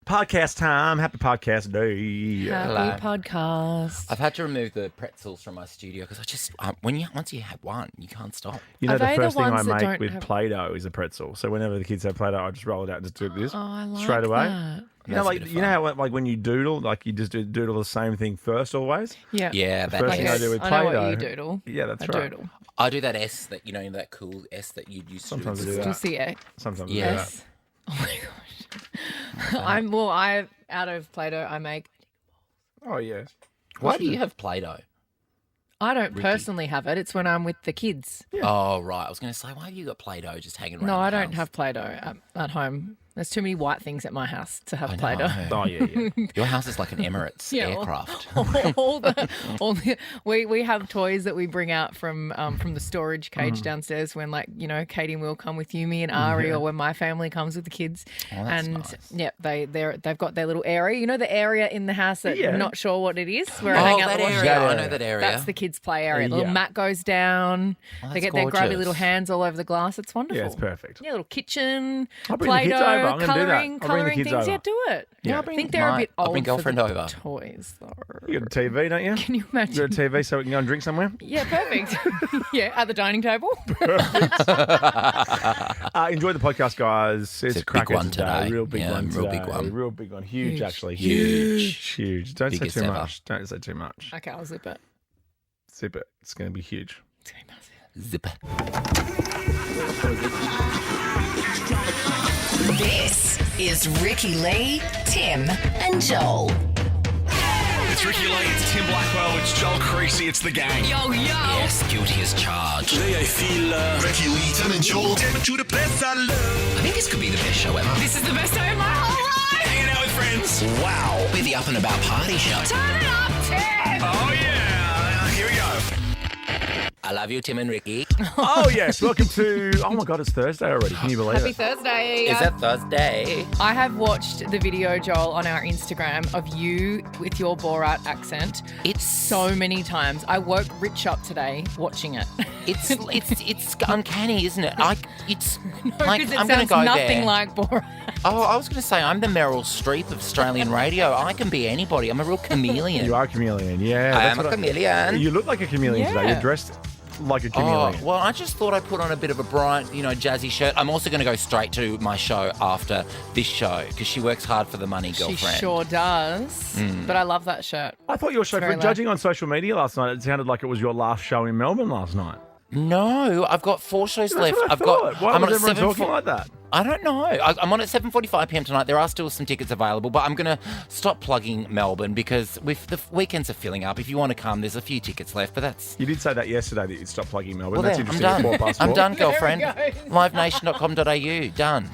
Podcast time. Happy podcast day. Happy podcast. I've had to remove the pretzels from my studio because I just once you have one, you can't stop. You know, Are the they the first thing I ones that make don't with have- Play-Doh is a pretzel. So whenever the kids have Play-Doh, I just roll it out and just do this I like straight away. that. You know, That's a bit of you know fun. how like when you doodle, like you just doodle the same thing first always. Yeah. Yeah, The that first thing I S. do with I know Play-Doh. what you doodle. Yeah, that's I right. doodle. I do that S that that cool S that you used Sometimes I to do do. that. Just the X. Sometimes. Yes. Oh my gosh. I out of Play-Doh I make. Oh yeah. Why do you have Play-Doh? I don't personally have it. It's when I'm with the kids. Oh, right. I was going to say, why have you got Play-Doh just hanging around? No, I the don't house? have Play-Doh at home. There's too many white things at my house to have I know. Play-Doh. Oh yeah. Yeah. Your house is like an Emirates Yeah, aircraft. We have toys that we bring out from the storage cage downstairs when Katie and Will come with Yumi and Ari or when my family comes with the kids. Oh, that's and nice. yeah, they've got their little area. You know the area in the house that Yeah. I'm not sure what it is where Oh, I hang out that the washing. area. That I know area. that area. That's the kids' play area. The little Yeah. mat goes down. Oh, They that's get their grubby gorgeous. little hands all over the glass. It's wonderful. Yeah, it's perfect. Yeah, little kitchen, I'll bring the kids Play-Doh, over. I'm gonna do that. colouring, I'll bring the colouring kids things. over. Yeah, do it. Yeah. I think they're a bit I'll old bring girlfriend for the over. toys, though. You got a TV, don't you? Can you You imagine? got a TV so we can go and drink somewhere? Yeah, perfect. Yeah, at the dining table. Enjoy the podcast, guys. It's a a cracker big one today. Real big Yeah, one real today. big one. Real big one. Huge, actually. Huge. Huge. Don't Biggest say too ever. much. Don't say too much. Okay, I'll zip it. Zip it. It's going to be huge. It's gonna be massive. Zipper. This is Ricky Lee, Tim, and Joel. It's Ricky Lee, it's Tim Blackwell, it's Joel Creasy, it's the gang. Yo, yo. Yes, guilty as charged. Today I feel Ricky Lee, Tim and Joel, Tim to the place I love. I think this could be the best show ever. This is the best day of my whole life. Hanging out with friends. Wow. We're the up and about party show. Turn it up, Tim. Oh yeah, here we go. I love you, Tim and Ricky. Oh, yes. Welcome to... Oh, my God. It's Thursday already. Can you believe Happy it? Thursday. Is that Thursday? I have watched the video, Joel, on our Instagram of you with your Borat accent It's so many times. I woke Rich up today watching it. it's uncanny, isn't it? It's Because like it I'm going to sounds go nothing there. like Borat. Oh, I was going to say I'm the Meryl Streep of Australian radio. I can be anybody. I'm a real chameleon. You are a chameleon. Yeah. I that's am a what chameleon. You look like a chameleon today. Yeah. You're dressed like a Oh, chameleon. well, I just thought I'd put on a bit of a bright, jazzy shirt. I'm also going to go straight to my show after this show because she works hard for the money, She girlfriend. sure does. But I love that shirt. I thought your show, very loud. judging on social media last night, it sounded like it was your last show in Melbourne last night. No, I've got 4 shows That's left. what I I've got. thought. Why I'm was on at everyone 7. talking like that? I don't know. I'm on at 7:45 p.m. tonight. There are still some tickets available, but I'm going to stop plugging Melbourne because with the weekends are filling up. If you want to come, there's a few tickets left, but that's... You did say that yesterday that you'd stop plugging Melbourne. Well, That's there, I'm interesting. done. 4 past I'm 4. done, girlfriend. There we go. Livenation.com.au. Done.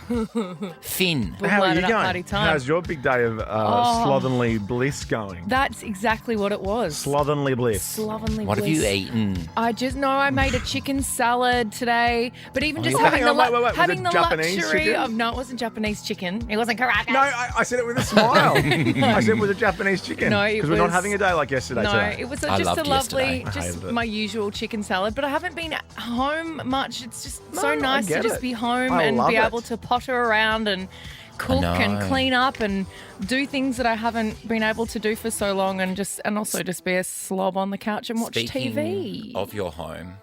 Finn. We'll How are light you it up party going? time. How's your big day of slovenly bliss going? That's exactly what it was. Slovenly bliss. Slovenly What have bliss. you eaten? I made a chicken salad today, but even just you- having Hang the on, wait. Was having it the Japanese luxury chicken? of no, it wasn't Japanese chicken. It wasn't Caracas. No, I said it with a smile. I said it was a Japanese chicken. No, it because we're not was- having a day like yesterday No, today. it was I just a loved lovely, yesterday. I just hated it. my usual chicken salad. But I haven't been at home much. It's just so I nice to get just it. be home I and love be it. able to potter around and cook and know. clean up and do things that I haven't been able to do for so long, and also just be a slob on the couch and watch Speaking TV. of your home,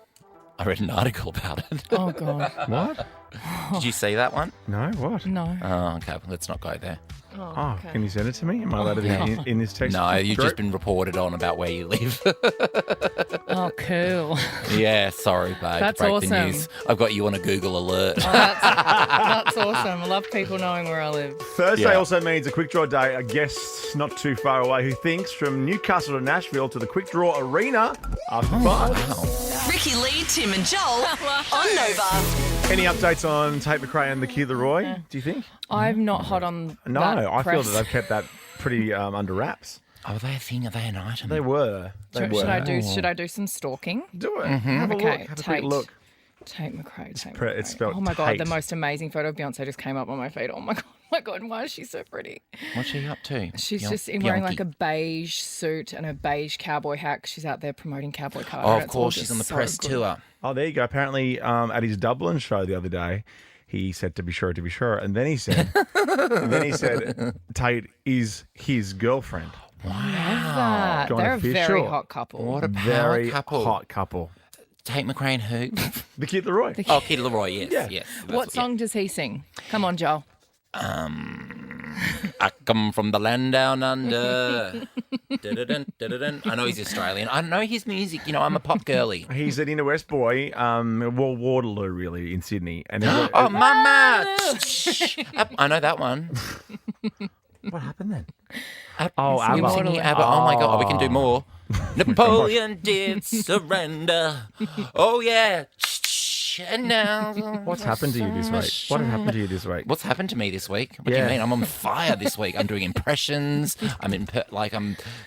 I read an article about it. Oh God, What? Did you see that one? No, what? no. Oh, okay. Well, let's not go there. Oh, can you send it to me? Am I allowed to be in this text? No, you've group? just been reported on about where you live. Oh, cool. Yeah, sorry, babe. That's Break awesome. the news. I've got you on a Google alert. That's awesome. I love people knowing where I live. Thursday Yeah. also means a quick draw day. A guest not too far away who thinks from Newcastle to Nashville to the quick draw arena after 5. Wow. Ricky Lee, Tim, and Joel on Nova. Any updates on Tate McRae and the Kid Leroy, do you think? I'm not hot on. No, that I feel press. that they've kept that pretty under wraps. Oh, are they a thing? Are they an item? They were. They were. Should I do some stalking? Do it. Have a Okay, look. Have a quick Tate. look. Tate McRae. Tate pre- McRae. it's spelled Oh my god, the Tate. most amazing photo of Beyonce just came up on my feed. Oh my god, my god, why is she so pretty? What's she up to? She's just wearing like a beige suit and a beige cowboy hat. She's out there promoting cowboy carter. Oh, of It's all course, just she's on the so press good. tour. Oh, there you go. Apparently, at his Dublin show the other day, he said, to be sure. And then he said, Tate is his girlfriend. That. Gone They're official. a very hot couple. What a Very couple. hot couple. Tate McRae and who? The Kid Leroy. Oh, Kid Leroy, yes. Yeah. Yes. What song does he sing? Come on, Joel. I come from the land down under. Dun-dun-dun, dun-dun-dun. I know he's Australian. I know his music. You know, I'm a pop girly. He's an inner west boy, Waterloo, really, in Sydney. And Oh, mama! I know that one. what happened then? Oh, ABBA. Singing ABBA. Oh, my God. We can do more. Napoleon did surrender. Oh, yeah. And now... What's happened to you this week? What has happened to you this week? What's happened to me this week? What do you mean? I'm on fire this week. I'm doing impressions. I'm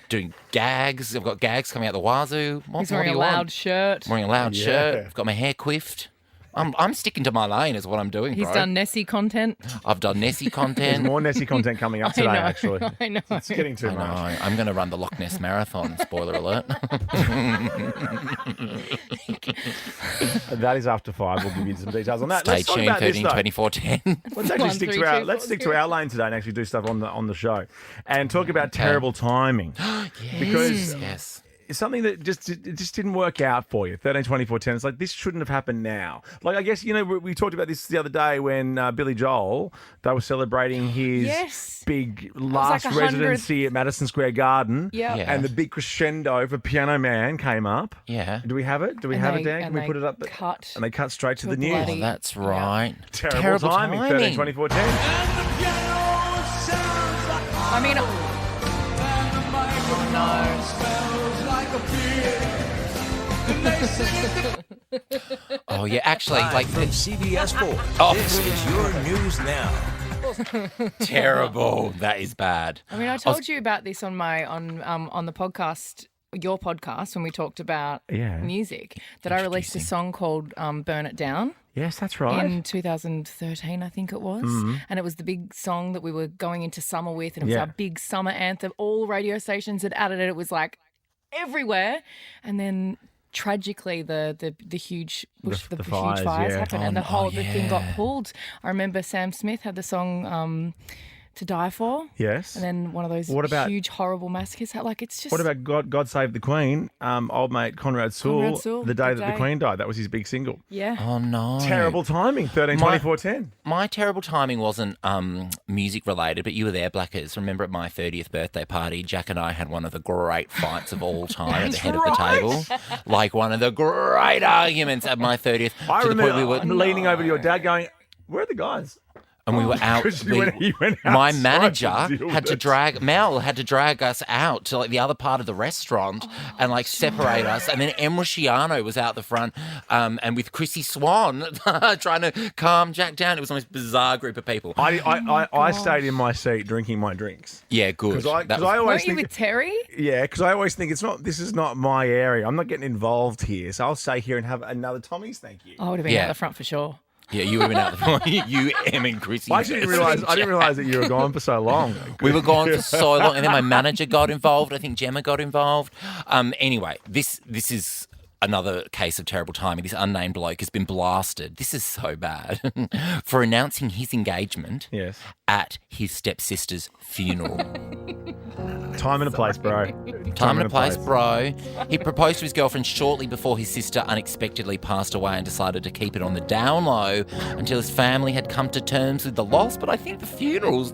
doing gags. I've got gags coming out the wazoo. He's wearing a loud shirt. I'm wearing a loud shirt. I've got my hair quiffed. I'm sticking to my lane is what I'm doing, He's bro. done Nessie content. I've done Nessie There's content. more Nessie content coming up today, actually. I know. It's getting too I know. much. I'm going to run the Loch Ness Marathon. Spoiler alert. That is after 5. We'll give you some details on that. Stay Let's talk tuned, about this, 13, though. 24, 10. Let's actually 1, stick 3, to our 2, let's 4, stick to our lane today and actually do stuff on the show and talk about terrible timing. Because Yes. it's something that just didn't work out for you. 13, 24, 10. It's like, this shouldn't have happened now. Like, I guess, we talked about this the other day when Billy Joel, they were celebrating his big last 100th residency at Madison Square Garden. Yep. Yeah. And the big crescendo for Piano Man came up. Yeah. Do we have it? Do we And have they- it, Dan? Can and we they put it up? cut And they cut straight to the news. bloody- Oh, that's right. Terrible timing. 13, 24, 10. I mean, Oh, yeah. Actually, Live from CBS 4. Oh. This is your news now. terrible. That is bad. I mean, I told you about this on my on the podcast, your podcast, when we talked about music. That I released a song called "Burn It Down." Yes, that's right. In 2013, I think it was. And it was the big song that we were going into summer with. And it was our big summer anthem. All radio stations had added it. It was like everywhere. And then tragically, the huge huge fires, fires happened. And the thing got pulled. I remember Sam Smith had the song To Die For. Yes. And then one of those huge, horrible massacres. Like, it's just... What about God Save the Queen? Old mate Conrad Sewell, the day that the Queen died. That was his big single. Yeah. Oh, no. Terrible timing. 13, 24, 10. My terrible timing wasn't music related, but you were there, Blackers. Remember at my 30th birthday party, Jack and I had one of the great fights of all time at the head of the table. Like one of the great arguments at my 30th. I to the remember point we were leaning over to your dad going, where are the guys? And we were out. 'Cause he went my outside manager to deal had with to it. Mel had to drag us out to like the other part of the restaurant and like separate us. And then Em Rusciano was out the front, and with Chrissy Swan trying to calm Jack down. It was the most bizarre group of people. I stayed in my seat drinking my drinks. Yeah, good. Because I Weren't always you think, with Terry? yeah, because I always think this is not my area. I'm not getting involved here, so I'll stay here and have another Tommy's. Thank you. I would have been out the front for sure. Yeah, you would have been out the front. You, Em, and Chrissy. I didn't realize that you were gone for so long. We were gone for so long, and then my manager got involved. I think Gemma got involved. Anyway, this is another case of terrible timing. This unnamed bloke has been blasted. This is so bad for announcing his engagement at his stepsister's funeral. Time and a place, bro. Time and a place, bro. He proposed to his girlfriend shortly before his sister unexpectedly passed away and decided to keep it on the down low until his family had come to terms with the loss. But I think the funeral's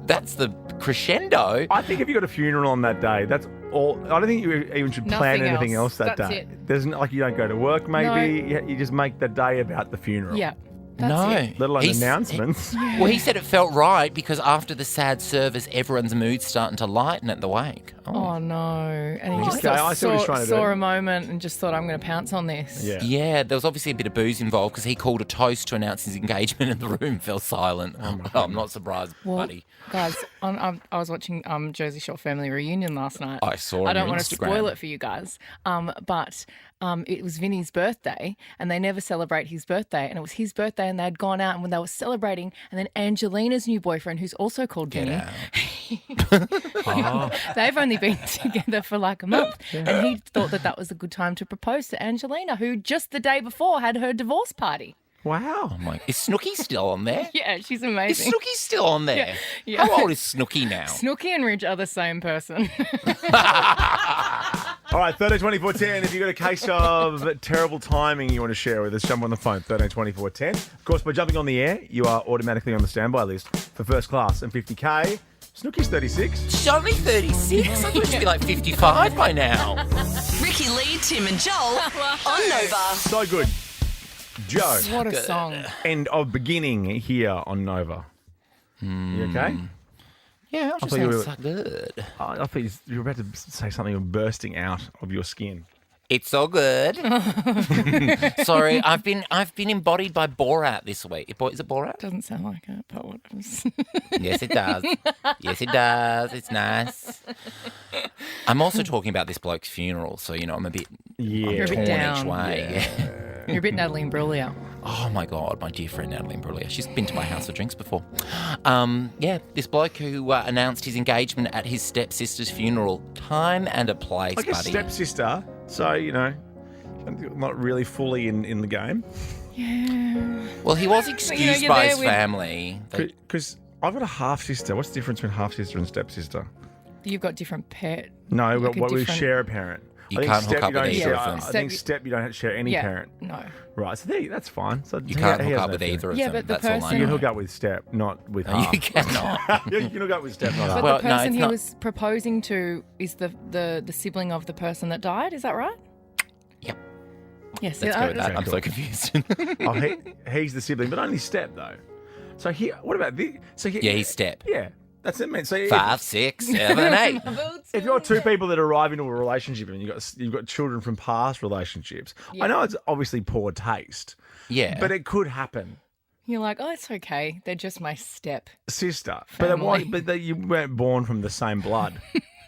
that's the crescendo. I think if you got a funeral on that day, that's all. I don't think you even should plan Nothing anything else that That's day. it. There's like you don't go to work, maybe. You just make the day about the funeral. Yeah. No. It. Let alone announcements. Well, he said it felt right because after the sad service, everyone's mood's starting to lighten at the wake. Oh, no. And he just Okay, I see what he's trying to do. saw a moment and just thought, I'm going to pounce on this. Yeah. Yeah, there was obviously a bit of booze involved because he called a toast to announce his engagement and the room fell silent. I'm not surprised, buddy. Guys, I was watching Jersey Shore Family Reunion last night. I saw I on don't your want to Instagram. spoil it for you guys, but it was Vinny's birthday and they never celebrate his birthday. And it was his birthday and they'd gone out and when they were celebrating and then Angelina's new boyfriend, who's also called Vinny, they've only been together for like a month. And he thought that was a good time to propose to Angelina, who just the day before had her divorce party. Wow. Oh my! Is Snooki still on there? Yeah, she's Is amazing. Snooki still on there? Yeah. How old is Snooki now? Snooki and Ridge are the same person. All right, 13 24 10. If you've got a case of terrible timing you want to share with us, jump on the phone, 13 24 10. Of course, by jumping on the air, you are automatically on the standby list for first class and 50K. Snooki's 36. She's only 36. I thought she'd be like 55 by now. Ricky Lee, Tim and Joel on Nova. So good. Joe, What a song. end of beginning here on Nova. You okay? Yeah, I thought you were- so good. I thought you were about to say something bursting out of your skin. It's so good. Sorry, I've been embodied by Borat this week. Is it Borat? Doesn't sound like it, but what else? Yes, it does. Yes, it does. It's nice. I'm also talking about this bloke's funeral, so I'm a bit, Yeah. You're a bit torn down. each way. Yeah. You're a bit Natalie Imbruglia. Oh my God, my dear friend Natalie Imbruglia. She's been to my house for drinks before. This bloke who announced his engagement at his stepsister's funeral. Time and a place, Like a buddy. stepsister, so, not really fully in the game. Yeah. Well, he was excused you're by there his with- family. Because I've got a half-sister. What's the difference between half-sister and stepsister? You've got different pet. No, Like a we different- share a parent. You I think can't hook step up you don't with either share. of them. I think step you don't have to share any Yeah. parent. No. Right, so that's fine. So You can't hook up with either. either of Yeah, them. but the That's all I person- You can know. hook up with step, not with No, half. you cannot. You can hook up with step, not But half. Well, the no, person it's he not- was proposing to is the sibling of the person that died. Is that right? Yep. Yes. Let's go with that. Okay, I'm cool. so confused. He's the sibling, but only step though. So what about this? So Yeah, he's step. Yeah, that's it, man. So 5, 6, 7, 8. if you're two people that arrive into a relationship and you've got children from past relationships, I know it's obviously poor taste, Yeah. but it could happen. You're like, oh, it's okay. They're just my step. Sister, Family. but you weren't born from the same blood.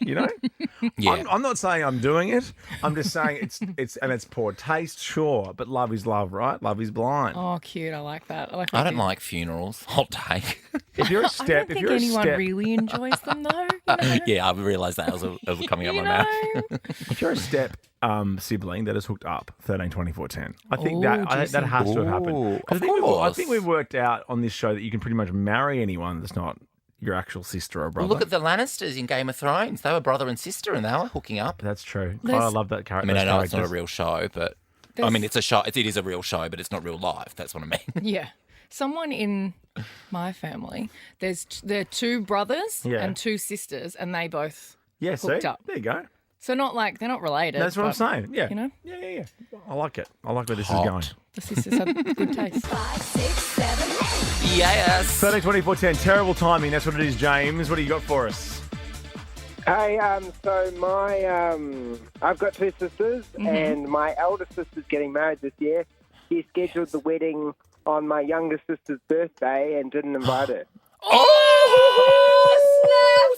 Yeah. I'm not saying I'm doing it. I'm just saying it's poor taste, sure, but love is love, right? Love is blind. Oh, cute. I like that. I I don't like funerals. Hot take. If you're a I step, don't if think you're anyone a step, really enjoys them, though. You know? Yeah, I've realised that as it coming out You my mouth. know? if you're a step sibling that is hooked up, 13, 24, 10. I think Ooh, that juicy. that has to have Ooh, happened. 'Cause of I course. think we've worked out on this show that you can pretty much marry anyone that's not your actual sister or brother. Well, look at the Lannisters in Game of Thrones. They were brother and sister and they were hooking up. That's true. There's- I love that I character. mean, I know those it's not a characters. real show, but I There's- mean, it's a show. It is a real show, but it's not real life. That's what I mean. Yeah. Someone in my family, there are two brothers Yeah. and two sisters, and they both Yeah, see? hooked up. There you go. So not like they're not related. That's what I'm but, saying. Yeah. You know, Yeah. I like it. I like where this Hot. is going. the sisters have good taste. 5, 6, 7, 8. Yes. 13, 24, 10. Terrible timing. That's what it is, James. What do you got for us? Hey, so I've got two sisters, and my eldest sister's getting married this year. She scheduled the wedding on my youngest sister's birthday and didn't invite her. Oh,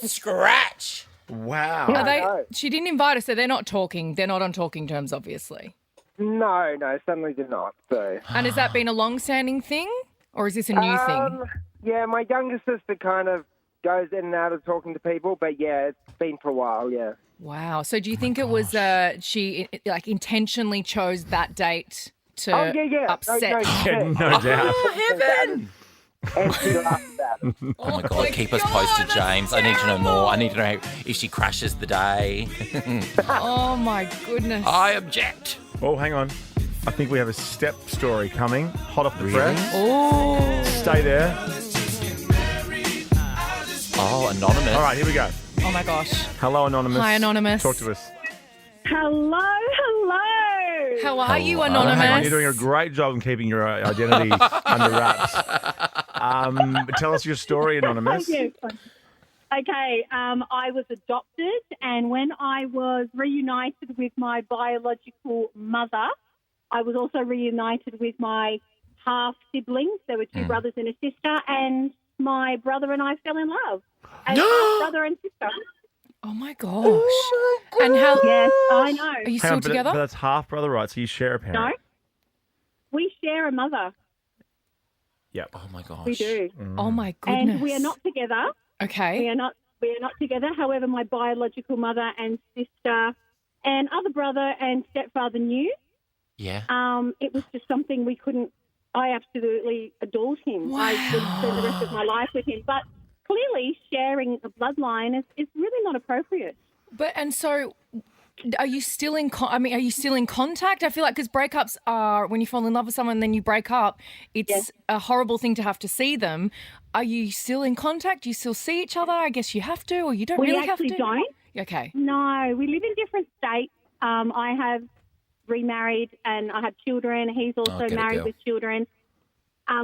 snap! Scratch. Wow. Are they? know. She didn't invite us, so they're not talking. They're not on talking terms, obviously. No, suddenly did not. So, And has that been a long-standing thing, or is this a new thing? yeah, my youngest sister kind of goes in and out of talking to people, but yeah, it's been for a while. Yeah. Wow. So do you think it was she like intentionally chose that date to Oh yeah. upset? Yeah, no doubt. Heaven. And she laughed about it. Oh my God, keep us posted, James. I need to know more. I need to know if she crashes the day. Oh my goodness. I object. Oh, hang on. I think we have a step story coming. Hot off the press. Oh. Stay there. Oh, anonymous. All right, here we go. Oh my gosh. Hello, Anonymous. Hi, Anonymous. Talk to us. Hello. How are you, Hello. Anonymous? Hang on, you're doing a great job in keeping your identity under wraps. Tell us your story, Anonymous. Yes. Okay, I was adopted, and when I was reunited with my biological mother, I was also reunited with my half siblings. There were two brothers and a sister, and my brother and I fell in love as brother and sister. Oh my gosh. And how Yes, I know. are you Hang still on, but together? that's half brother, right? So you share a parent. No, we share a mother. Yep. Oh my gosh. We do, Oh my goodness. and we are not together. Okay. We are not together. However, my biological mother and sister and other brother and stepfather knew. Yeah. It was just something we couldn't I absolutely adored him. Wow. I would spend the rest of my life with him. But clearly sharing a bloodline is really not appropriate. So are you still in are you still in contact? I feel like because breakups are when you fall in love with someone and then you break up, it's a horrible thing to have to see them. Are you still in contact? Do you still see each other? I guess you have to, or you don't really have to. We actually don't. Okay. No, we live in different states. I have remarried and I have children. He's also married with children.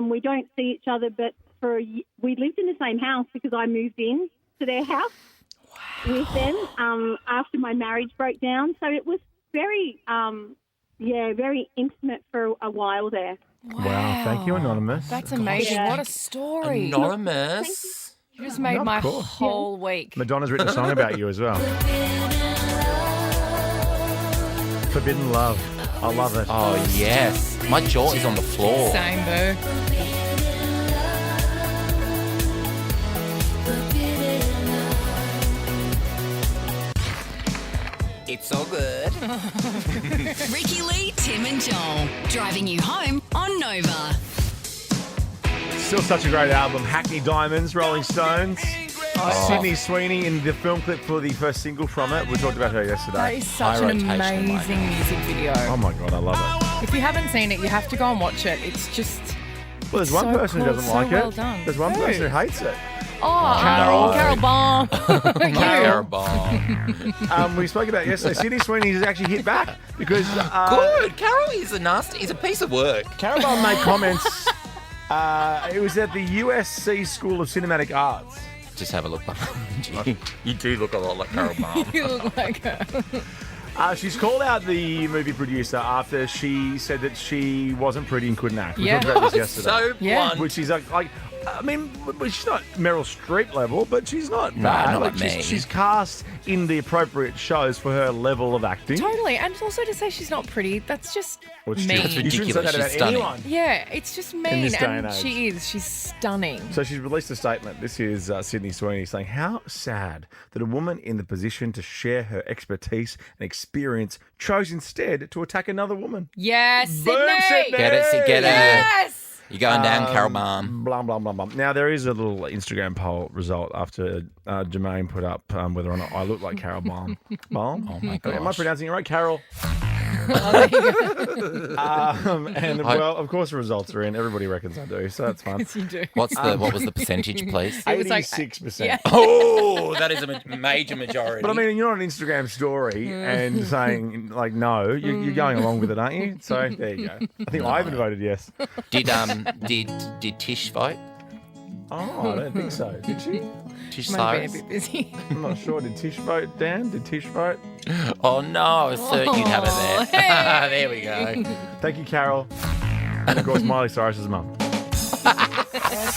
We don't see each other, but we lived in the same house because I moved in to their house with them after my marriage broke down. So it was very, very intimate for a while there. Wow. Thank you, Anonymous. That's amazing. Yeah. What a story. Anonymous. You just made my whole week. Madonna's written a song about you as well. Forbidden Love. I love it. Oh, yes. My jaw is on the floor. Same, boo. It's so good. Ricky Lee, Tim and Joel. Driving you home on Nova. Still such a great album. Hackney Diamonds, Rolling Stones. Sydney Sweeney in the film clip for the first single from it. We talked about her yesterday. That is such an amazing music video. Oh my God, I love it. If you haven't seen it, you have to go and watch it. It's just... Well, there's one person who doesn't like well it. done. There's one person who hates it. Carol Baum. Carol Baum. We spoke about it yesterday. Sydney Sweeney has actually hit back because... Good. Carol is a piece of work. Carol Baum made comments. It was at the USC School of Cinematic Arts. Just have a look. You do look a lot like Carol Baum. You look like her. She's called out the movie producer after she said that she wasn't pretty and couldn't act. We Yeah. talked about this yesterday. So blunt. Which is like, I mean, she's not Meryl Streep level, but she's not No, bad. not like me. She's cast in the appropriate shows for her level of acting. Totally. And also to say she's not pretty, that's just Well, it's mean. true. You shouldn't say that Ridiculous. about She's stunning. anyone. Yeah, it's just mean. this day and age. She is. She's stunning. So she's released a statement. This is Sydney Sweeney saying, "How sad that a woman in the position to share her expertise and experience chose instead to attack another woman." Yes, Boom, Sydney. Get it. Yes. You're going down, Carol Baum. Blah, blah, blah, blah. Now, there is a little Instagram poll result after Jermaine put up whether or not I look like Carol Baum. Baum? Oh, my Am I gosh. pronouncing it right? Carol. Well, of course the results are in. Everybody reckons I do, so that's fun. Yes, you do. What was the percentage, please? It was like- 86%. Yeah. Oh, that is a major majority. But I mean, you're on an Instagram story and saying, like, no, you're going along with it, aren't you? So there you go. I think Ivan voted yes. did Tish vote? Oh, I don't think so. Did she? Tish Might have Cyrus? been a bit busy. I'm not sure. Did Tish vote, Dan? Did Tish vote? Oh no, I was certain you'd have it there. hey. There we go. Thank you, Carol. And of course, Miley Cyrus's mum.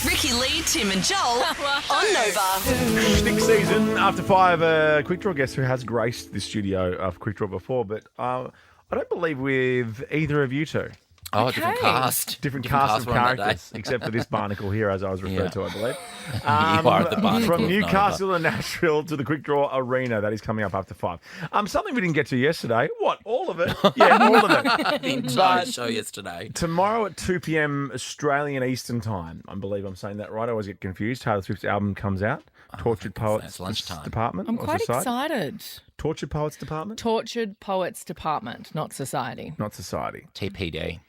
Ricky Lee, Tim and Joel on Nova. Shtick season after 5. Quick Draw guest who has graced the studio of Quick Draw before, but I don't believe with either of you two. Oh, different cast. Different cast of were on that day. characters, except for this barnacle here, as I was referred to, I believe. You are the barnacle From of Newcastle and Nashville to the Quick Draw Arena, that is coming up after 5. Something we didn't get to yesterday. What? All of it? Yeah, all of it. The entire show yesterday. Tomorrow at 2 p.m. Australian Eastern Time. I believe I'm saying that right. I always get confused. Taylor Swift's album comes out. Tortured Poets that's lunchtime. Department. I'm or quite Society? excited. Tortured Poets Department? Tortured Poets Department, not Society. Not Society. TPD.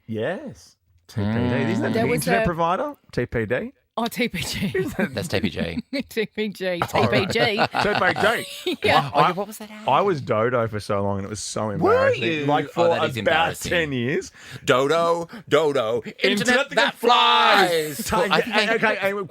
Yes. TPD. Isn't that There the was internet a- provider? TPD? Oh, TPG. That's TPG. TPG. TPG. TPD. Yeah. Oh, what was that ad? I was Dodo for so long and it was so embarrassing. you? Like Oh, for that is about embarrassing. 10 years. Dodo, internet that flies. Okay, Well, I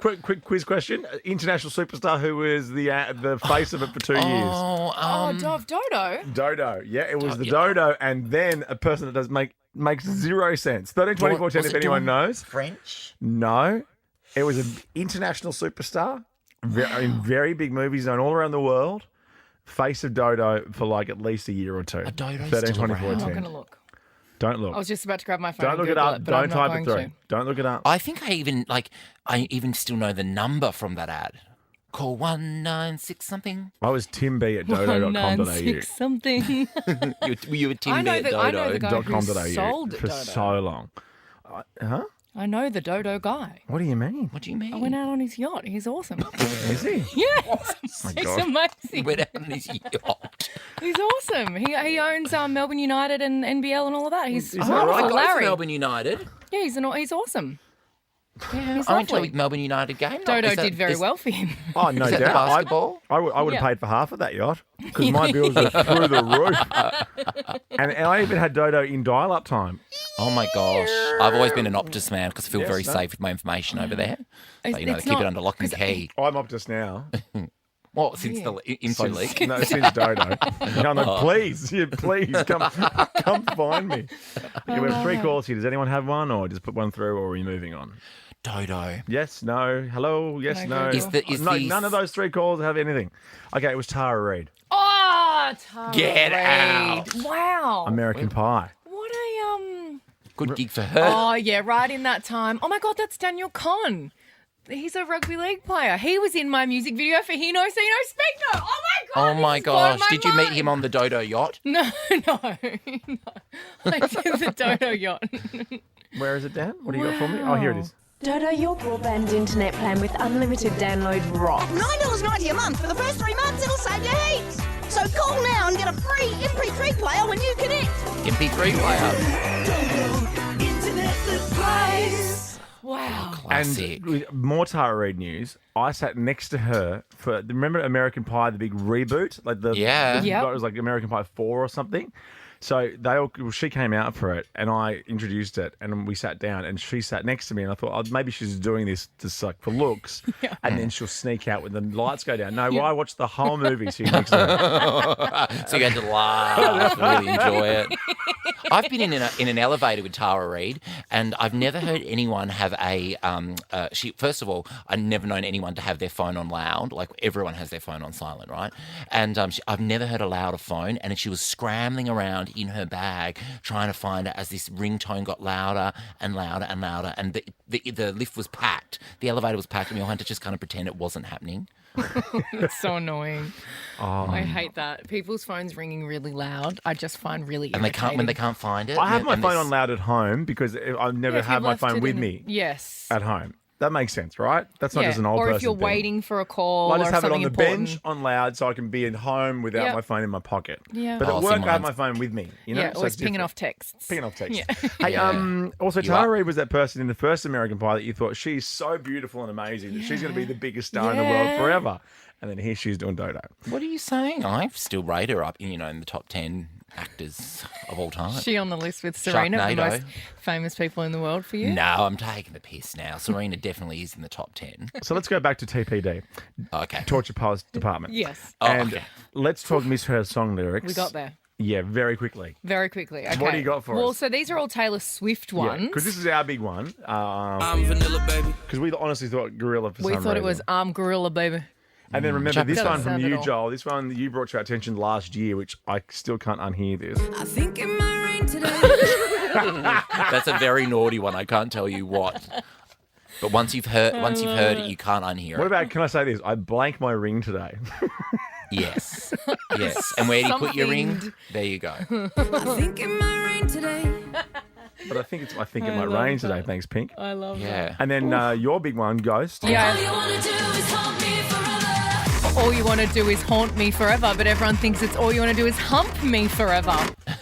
think quick quiz question. International superstar who was the face of it for 2 years. Oh, Dove Dodo. Dodo. Yeah, it was the Dodo and then a person that does makes zero sense. 13, 24, 10 Was if it anyone doing knows. French. No. It was an international superstar in very big movies known all around the world. Face of Dodo for like at least a year or two. A Dodo's 13, still 24, around. I'm not 10. going to look. Don't look. I was just about to grab my phone. Don't and look it Google up. but I'm Don't not type it going through. Don't look it up. I think I even still know the number from that ad. Call 196 something. I was Tim B at dodo.com.au. 196 something. You were Tim I know at the- I know the Dodo. guy who .com.au sold for Dodo. so long. Huh? I know the Dodo guy. What do you mean? What do you mean? I went out on his yacht. He's awesome. Is he? Yes. my He's God. amazing. Went out on his yacht. He's awesome. He owns Melbourne United and NBL and all of that. He's that Oh, right? I got Larry. Melbourne United. Yeah, he's awesome. Yeah, he's I went to lovely. a Melbourne United game. Dodo Is that- did very is- well for him. Oh, no Is that the doubt. basketball? I would have Yeah. paid for half of that yacht because my bills are through the roof. And I even had Dodo in dial-up time. Oh my gosh. I've always been an Optus man because I feel Yes, very no? safe with my information over there. So, they It's keep not- it under lock and key. I'm Optus now. Well, since the info leak. No, since Dodo. No, no, please, come find me. Okay, we have 3 calls here. Does anyone have one, or just put one through, or are we moving on? Dodo. Yes, no, hello, yes, no. Is No, none of those 3 calls have anything. Okay, it was Tara Reid, Oh, Tara Get Reid. out. Wow. American Pie. What a Good gig for her. Oh yeah, right in that time. Oh my God, that's Daniel Conn. He's a rugby league player. He was in my music video for Hino Sino Specno. Oh my God. Oh my this has blown gosh. my Did you meet mind. him on the Dodo yacht? No. I did the Dodo yacht. Where is it, Dan? What do you got for me? Oh, here it is. Dodo, your broadband internet plan with unlimited download rocks. $9.90 a month for the first 3 months. It'll save you heaps. So call now and get a free MP3 player when you connect. MP3 player. Internet that plays. Wow. Classic. And with more Tara Reid news, I sat next to her for, remember American Pie, the big reboot? Like Yeah. Yep. It was like American Pie 4 or something. So she came out for it, and I introduced it, and we sat down, and she sat next to me, and I thought, oh, maybe she's doing this just like for looks, and then she'll sneak out when the lights go down. No, well, I watched the whole movie sitting next to her. So you had to laugh, really enjoy it. I've been in an elevator with Tara Reid, and I've never heard anyone have a. First of all, I've never known anyone to have their phone on loud. Like everyone has their phone on silent, right? And I've never heard a louder phone. And she was scrambling around in her bag trying to find it as this ringtone got louder and louder and louder. And the lift was packed. The elevator was packed, and we all had to just kind of pretend it wasn't happening. It's so annoying. I hate that. People's phones ringing really loud. I just find really And irritating. when they can't find it. I have my and phone this- on loud at home because I never Yeah, if have you've my left phone it with in- me Yes. at home. That makes sense, right? That's not Yeah, just an old or person if you're thing. waiting for a call I or just have it something on the important. bench on loud so I can be at home without Yep. my phone in my pocket. Yeah. But Oh, at see, work, I have mine's- my phone with me. You know? Yeah, So always it's pinging different. off texts. Pinging off texts. Yeah. Hey, Yeah. also You Tara are- Reid was that person in the first American Pie that you thought she's so beautiful and amazing that she's going to be the biggest star in the world Yeah. forever. And then here she's doing Dodo. What are you saying? I still rate her up, in the top 10 actors of all time. She on the list with Serena, the Sharknado. most famous people in the world for you? No, I'm taking the piss now. Serena definitely is in the top 10. So let's go back to TPD, Okay. Torture Powers Department. Yes. Oh, And okay. let's talk misheard song lyrics. We got there. Yeah, very quickly. Very quickly. Okay. What do you got for Well, us? so these are all Taylor Swift ones. Because this is our big one. I'm vanilla, baby. Because we honestly thought Gorilla for we some thought it reason. was Gorilla Baby. And then remember this Doesn't one from sound you, at all. Joel. This one that you brought to our attention last year, which I still can't unhear this. I think it might rain today. That's a very naughty one. I can't tell you what. But once you've heard it, you can't unhear What it. about, can I say this? I blanked my ring today. Yes. Yes. And where do you put your ring? Something. There you go. I think it might rain today. But I think it might love rain that. today. Thanks, Pink. I love that. Yeah. And then your big one, Ghost. Yeah. All you want to do is haunt me forever. All you want to do is haunt me forever, but everyone thinks it's all you want to do is hump me forever.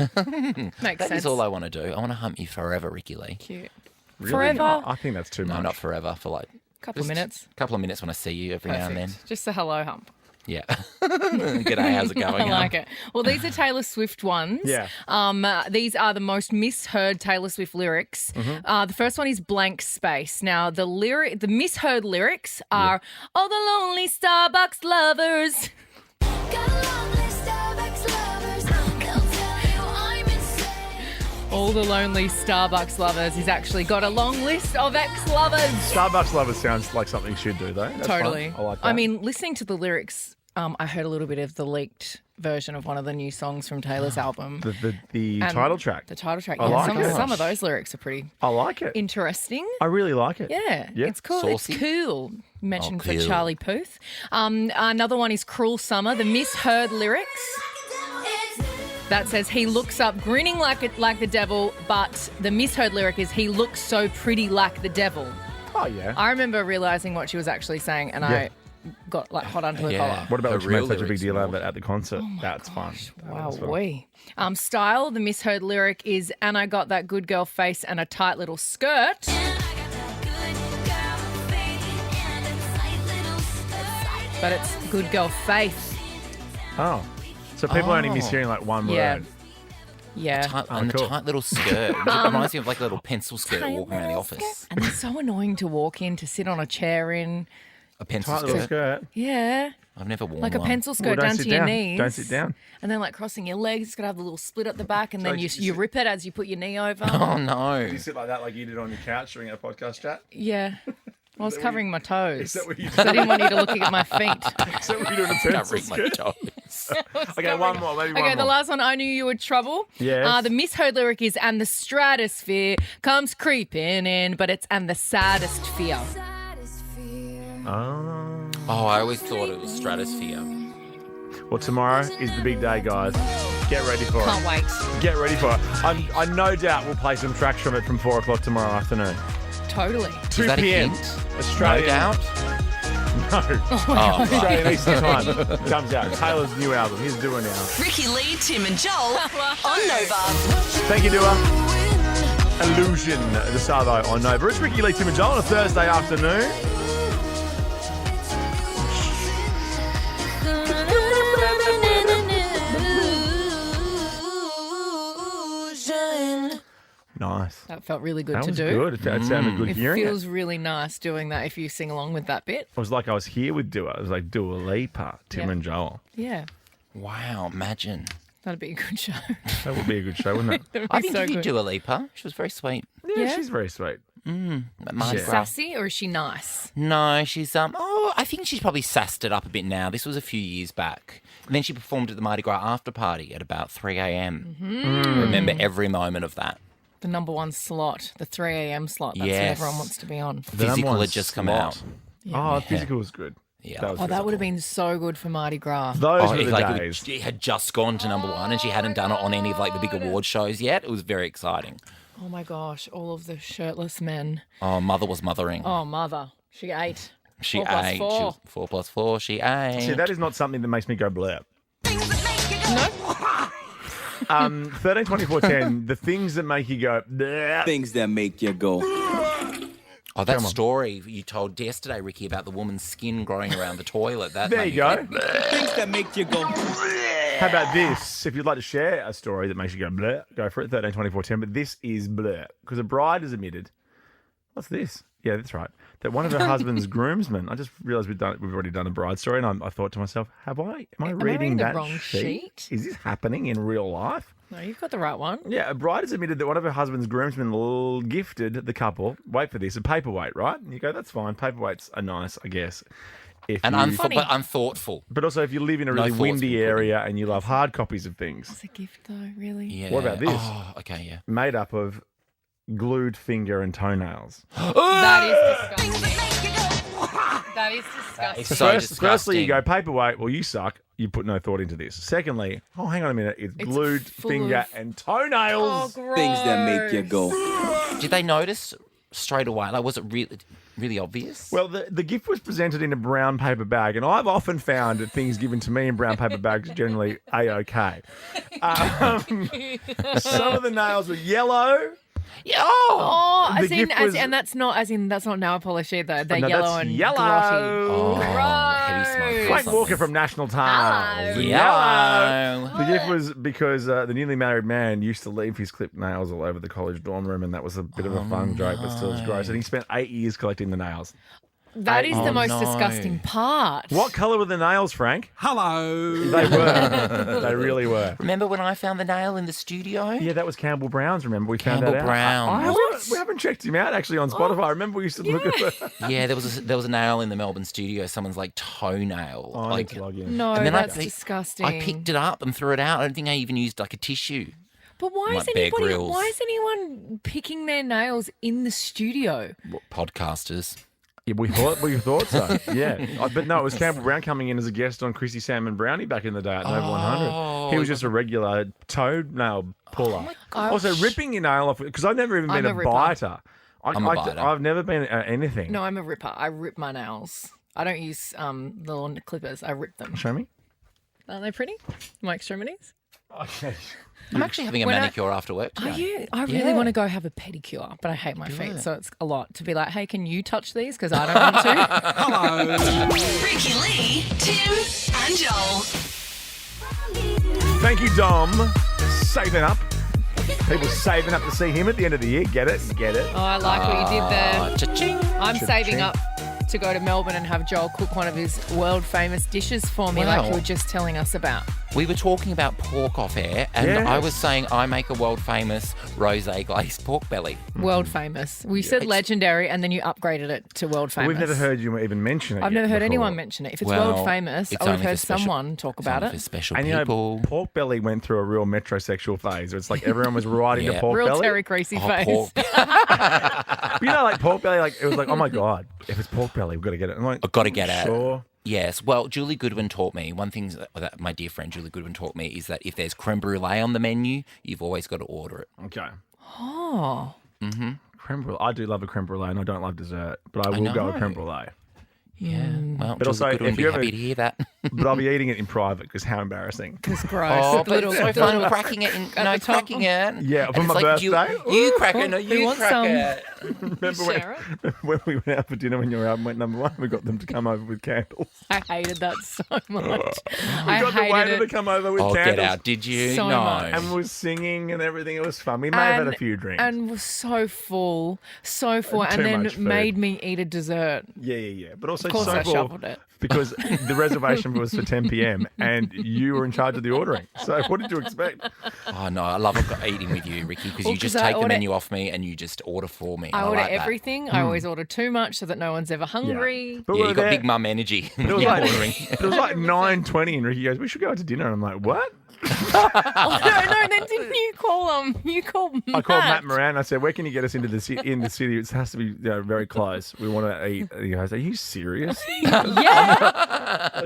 Makes That sense. is all I want to do. I want to hump you forever, Ricky Lee. Cute. Really? Forever. I think that's too No, much. not forever. For like Couple of just minutes. a couple of minutes when I see you every now and then. Perfect. Just a hello hump. Yeah. G'day, how's it going? I like it. Well, these are Taylor Swift ones. Yeah. These are the most misheard Taylor Swift lyrics. The first one is blank space. Now, the misheard lyrics are "All the lonely Starbucks lovers." Got a long list of ex-lovers. They'll tell you I'm insane. All the lonely Starbucks lovers. He's actually got a long list of ex-lovers. Starbucks Lovers sounds like something she'd do, though. That's Totally. fun. I like that. I mean, listening to the lyrics, I heard a little bit of the leaked version of one of the new songs from Taylor's album. the And title track. The title track. I Yeah, like it. some of those lyrics are pretty I like it. interesting. I really like it. Yeah, Yeah. it's cool. Saucy. It's cool. Mentioned for cool. Charlie Puth. Another one is "Cruel Summer." The misheard lyrics. That says he looks up grinning like the devil, but the misheard lyric is he looks so pretty like the devil. Oh, yeah. I remember realising what she was actually saying, and I got like hot under the collar. What about The what you made real such a big lyrics deal more. of it at the concert? That's fun. Wow, style, the misheard lyric is, and I got that good girl face and a tight little skirt. But it's good girl face. Oh. So people are only mishearing like one word. Yeah. The tight little skirt. It reminds me of like a little pencil skirt walking around the office. And it's so annoying to walk in, to sit on a chair in. A pencil Tight little skirt. skirt. Yeah. I've never worn Like a one. pencil Well, skirt don't down sit to your down. knees. Don't sit down. And then like crossing your legs, it's got to have the little split at the back, and then So you rip it as you put your knee over. Oh, no. You sit like that like you did on your couch during our podcast chat? Yeah. I was covering my toes. Is that what you So I didn't want you to look at my feet. Is that what you do in a pencil Covering my skirt? toes. Okay, one more. Maybe one Okay, the more. last one, I knew you were trouble. Yes. The misheard lyric is, and the stratosphere comes creeping in, but it's, and the saddest fear. Oh, I always thought it was stratosphere. Well, tomorrow is the big day, guys. Get ready for Can't it. wait. Get ready for it. I no doubt will play some tracks from it from 4 o'clock tomorrow afternoon. Totally. 2 Is that a p.m. hint? Australian. No doubt. No. Oh, Australian Eastern Time comes out. Taylor's new album. Here's Dua now. Ricky Lee, Tim and Joel on Nova. Thank you, Dua. Illusion, the Savo on Nova. It's Ricky Lee, Tim and Joel on a Thursday afternoon. Nice. That felt really good That to was do. good. It sounded good It hearing feels it. really nice doing that if you sing along with that bit. It was like I was here with Dua. It was like Dua Lipa, Tim Yeah. and Joel. Yeah. Wow, imagine. That'd be a good show. That would be a good show, wouldn't it? That'd I be think so if you good. do a Lipa, she was very sweet. Yeah, she's very sweet. Mardi Gras. Sassy, or is she nice? No, she's I think she's probably sassed it up a bit now. This was a few years back. And then she performed at the Mardi Gras after party at about 3 a.m. Remember every moment of that. The number one slot, the 3 a.m. slot. That's what Yes. everyone wants to be on. The number Physical one had just come slot. out. Oh, Physical was good. Yeah. That was Oh, good. that would have been so good for Mardi Gras. Those were the like days. she had just gone to number one and she hadn't done it on any of like the big award shows yet. It was very exciting. Oh my gosh, all of the shirtless men. Oh, mother was mothering. Oh, mother. She ate. She 4 plus ate. 4. She was 4 plus 4. She ate. See, that is not something that makes me go blurb. No? 13, 24, 10, the things that make you go bleh. Things that make you go. Oh, that story you told yesterday, Ricky, about the woman's skin growing around the toilet. That There made you me go. Things that make you go. How about this? If you'd like to share a story that makes you go bleh, go for it, 13, 24, 10. But this is bleh. Because a bride has admitted, what's this? Yeah, that's right. That one of her husband's groomsmen, I just realised we've already done a bride story, and I thought to myself, am I reading the that wrong sheet? Is this happening in real life? No, you've got the right one. Yeah, a bride has admitted that one of her husband's groomsmen gifted the couple, wait for this, a paperweight, right? And you go, that's fine. Paperweights are nice, I guess. If And you, but unthoughtful. but also if you live in a No really thoughts windy been put in. area and you love hard copies of things, It's a gift, though, really. Yeah. What about this? Oh, okay, yeah. made up of glued finger and toenails. That is disgusting. That is disgusting. It's so disgusting. Firstly, you go paperweight. Well, you suck. You put no thought into this. Secondly, oh, hang on a minute. It's glued full finger of- and toenails. Oh, gross. Things that make you go. Did they notice straight away? Like, was it really obvious? Well, the gift was presented in a brown paper bag, and I've often found that things given to me in brown paper bags are generally A-OK. Some of the nails were yellow. Yeah. Oh, The gift was- and that's not nail polish either. They're No, yellow that's and yellow. grotty. Oh, Gross. heavy smoke. Frank Walker from National Tiles. Hello. Yellow. The gift was because the newly married man used to leave his clipped nails all over the college dorm room, and that was a bit of a fun joke, but still it's gross. And he spent 8 years collecting the nails. That is the most no. disgusting part. What colour were the nails, Frank? Hello. They were. They really were. Remember when I found the nail in the studio? Yeah, that was Campbell Brown's, remember? We found Campbell that out. Brown. We haven't checked him out, actually, on Spotify. I remember we used to look at the... Yeah, there was a nail in the Melbourne studio. Someone's like toenail. Oh, I need to log in. No, And then that's I disgusting. I picked it up and threw it out. I don't think I even used like a tissue. But why like is Bear anybody? Grylls. Why is anyone picking their nails in the studio? Podcasters. Yeah, we thought so. Yeah, but no, it was Campbell Brown coming in as a guest on Chrissy Salmon Brownie back in the day at Nova 100. He was just a regular toenail puller. Also, ripping your nail off because I've never even been a biter. I'm a biter. I've never been anything. No, I'm a ripper. I rip my nails. I don't use the lawn clippers. I rip them. Show me. Aren't they pretty? My extremities. Okay. I'm actually having a manicure after work today. Are you? I really want to go have a pedicure, but I hate my feet, so it's a lot to be like, hey, can you touch these? Because I don't want to. Hello. Ricky Lee, Tim and Joel. Thank you, Dom. Saving up. People saving up to see him at the end of the year. Get it? Get it? Oh, I like what you did there. Cha-ching. I'm Cha-ching. saving up to go to Melbourne and have Joel cook one of his world famous dishes for me, like you were just telling us about. We were talking about pork off air, and I was saying I make a world famous rosé glazed pork belly. World famous. We said legendary, and then you upgraded it to world famous. We've never heard you even mention it. I've never heard before. anyone mention it. If it's world famous, I would have heard someone talk about it. For special And people. pork belly went through a real metrosexual phase. It's like everyone was right into pork Real belly. Terry Creasy face. Pork. You know, like pork belly, like it was like, oh my God, if it's pork belly, we've got to get it. I'm like, I've got to get it. Sure. Yes. Well, Julie Goodwin taught me, one thing that my dear friend Julie Goodwin taught me is that if there's creme brulee on the menu, you've always got to order it. Okay. Oh. Mm-hmm. Creme brulee. I do love a creme brulee and I don't love dessert, but I will go with creme brulee. Yeah. Well, But Julie also, Goodwin if be you happy ever- to hear that. But I'll be eating it in private because how embarrassing. It's gross. Oh, The but it's so fun little- cracking it. at No, the top. cracking it. Yeah, And for it's my like, birthday. You crack it. No, Who you wants crack some? it. Remember Share when we went out for dinner when you were out and went number one? We got them to come over with candles. I hated that so much. We I got the hated waiter it. to come over with Oh, candles. get out. Did you? So no. much. And was singing and everything. It was fun. We may have had a few drinks. And was so full, and Too then much food. made me eat a dessert. Yeah. But also Of course so I full shoveled it. because the reservation was for 10 p.m. and you were in charge of the ordering. So what did you expect? Oh, no. I love eating with you, Ricky, because Well, you just 'cause I take the order- menu off me and you just order for me. I order like that. everything. I always order too much so that no one's ever hungry. But Yeah, we're you got there- big mum energy. But it was Yeah, like, ordering. but it was like 9:20 and Ricky goes, we should go out to dinner. And I'm like, what? Oh, no, then didn't you call him? You called Matt. I called Matt Moran. I said, where can you get us into the city? In the city, it has to be very close. We want to eat. And he goes, are you serious? Yeah.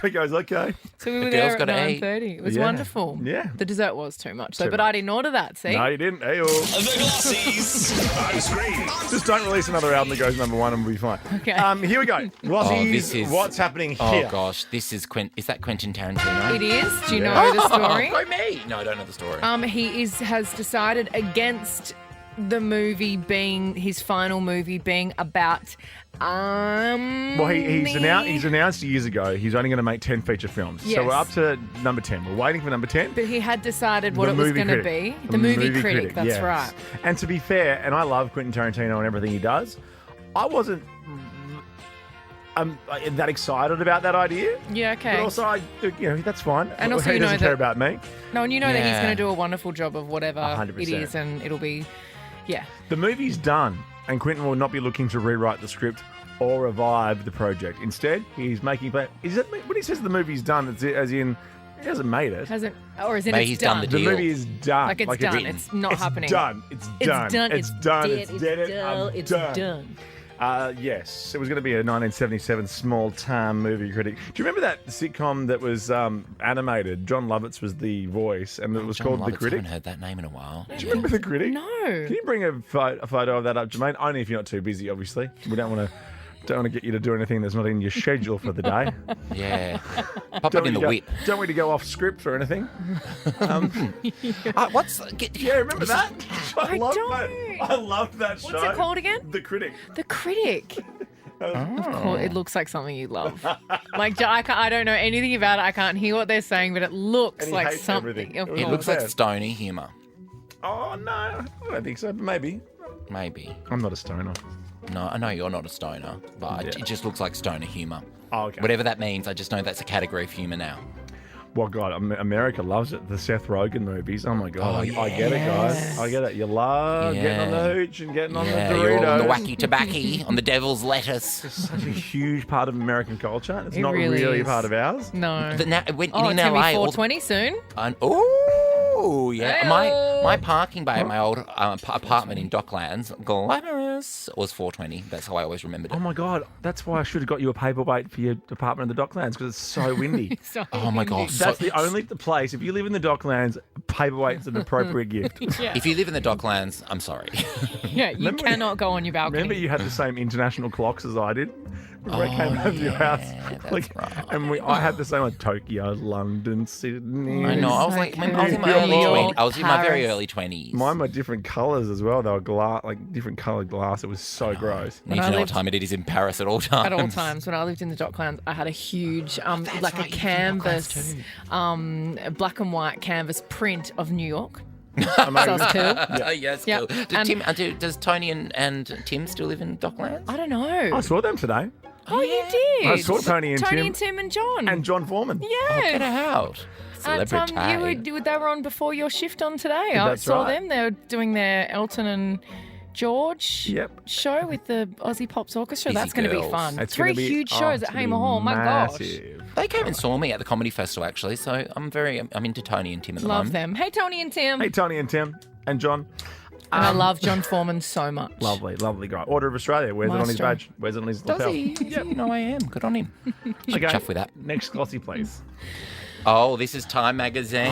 He goes, okay. So we were The there girls at gotta eat. 9:30. It was Yeah. wonderful. Yeah. The dessert was too much, Too but much. I didn't order that, see? No, you didn't. Hey, The Glossies on screen. just don't release another album that goes number one and we'll be fine. Okay. Here we go. Glossies, this is- what's happening Oh, here? gosh. This is is that Quentin Tarantino? It is. Do you Yeah. know the story? Go me. No, I don't know the story. He has decided against the movie being his final movie being about Well, he's announced years ago he's only going to make 10 feature films. So Yes. we're up to number 10. We're waiting for number 10. But he had decided what The it was movie going to critic. be. The movie critic, that's yes. right. And to be fair, and I love Quentin Tarantino and everything he does, I wasn't that excited about that idea. Yeah, okay. But also, that's fine. And also he you know doesn't care that- about me. No, and you know that he's Yeah. going to do a wonderful job of whatever 100%. it is, and it'll be, yeah. The movie's done, and Quentin will not be looking to rewrite the script or revive the project. Instead, he's making plans. When he says the movie's done, it's as in he hasn't made it. Hasn't, or is it Maybe it's he's done done? the The deal. movie is done. Like it's done. written. It's not happening. Done. It's It's done. done. It's done. dead. It's dead. dull. I'm It's done. done. Yes, it was going to be a 1977 small-time movie critic. Do you remember that sitcom that was animated? John Lovitz was the voice, and it was John called Lovitz, The Critic. I haven't heard that name in a while. Do you remember The Critic? No. Can you bring a photo of that up, Jermaine? Only if you're not too busy, obviously. We don't want to get you to do anything that's not in your schedule for the day. Yeah. Pop it in the whip. Don't want you to go off script or anything. Yeah, remember that? I love don't. that. I love that show. What's it called again? The Critic. The Critic. Of course, it looks like something you love. Like I don't know anything about it. I can't hear what they're saying, but it looks And he like hates something. everything. Of It It course. looks like bad. stony humour. Oh, no. I don't think so, but maybe. Maybe. I'm not a stoner. No, I know you're not a stoner, but Yeah. it just looks like stoner humour. Oh, okay. Whatever that means, I just know that's a category of humour now. Well, God, America loves it. The Seth Rogen movies. Oh, my God. Oh, I get it, guys. yes. I get it. You love getting on the Yeah. hooch and getting on the Yeah, Doritos. you're on the wacky tobacco, on the devil's lettuce. Such a huge part of American culture. It's It not really really is. a part of ours. No. When Oh, in it's gonna LA, be all the- 420 soon. Oh, yeah. Hey-o. My parking bay at my old apartment in Docklands, glamorous. Christmas was $4.20. That's how I always remembered it. Oh my God, that's why I should have got you a paperweight for your apartment in the Docklands because it's so windy. Oh my gosh. That's the only place. If you live in the Docklands, paperweight's an appropriate gift. If you live in the Docklands, I'm sorry. Yeah, you cannot go on your balcony. Remember you had the same international clocks as I did? When I came over to your house. That's right. And I had the same like Tokyo, London, Sydney. I know. I was like, I was in my early 20s. I was in my very early 20s. Mine were different colours as well. They were different coloured glass. It was so gross. Need to know what time it is in Paris at all times. At all times. When I lived in the Docklands, I had a huge, like a canvas, black and white canvas print of New York. Sounds cool. Yes, cool. Does Tony and Tim still live in Docklands? I don't know. I saw them today. Oh, you did? I saw Tony and Tim and John. And John Foreman. Yeah. Get out. Celebrity. They were on before your shift on today. That's I saw right. them. They were doing their Elton and George show with the Aussie Pops Orchestra. Busy That's going to be girls. fun. It's Three gonna be- huge oh, shows it's at gonna Hamer be Hall. My gosh. massive. They came and saw me at the comedy festival, actually, so I'm into Tony and Tim at the Love moment. them. Hey, Tony and Tim. Hey, Tony and Tim and John. And I love John Foreman so much. Lovely guy. Order of Australia. Wears it on his Maestro. badge. Wears it on his Does lapel. he? You know I am. Good on him. Should chuff with that. Next glossy, please. Oh, this is Time Magazine.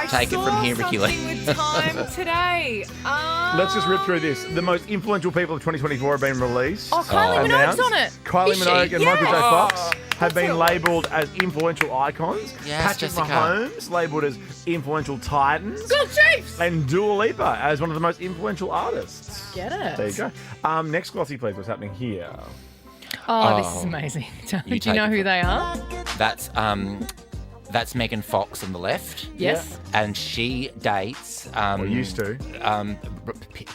Take it from here, Ricky Lee. With Time today. Let's just rip through this. The most influential people of 2024 have been released. Oh, Kylie Minogue's announced. on it. Kylie Is she? Minogue and Michael J. Yeah. Fox have been labelled as influential icons. Yes, Patrick Jessica. Mahomes labelled as influential titans. Go Chiefs! And Dua Lipa as one of the most influential artists. Get it. There you go. Next glossy, please. What's happening here? Oh, this is amazing. Do you take know it who from- they are? That's Megan Fox on the left. Yes. And she dates Or used to.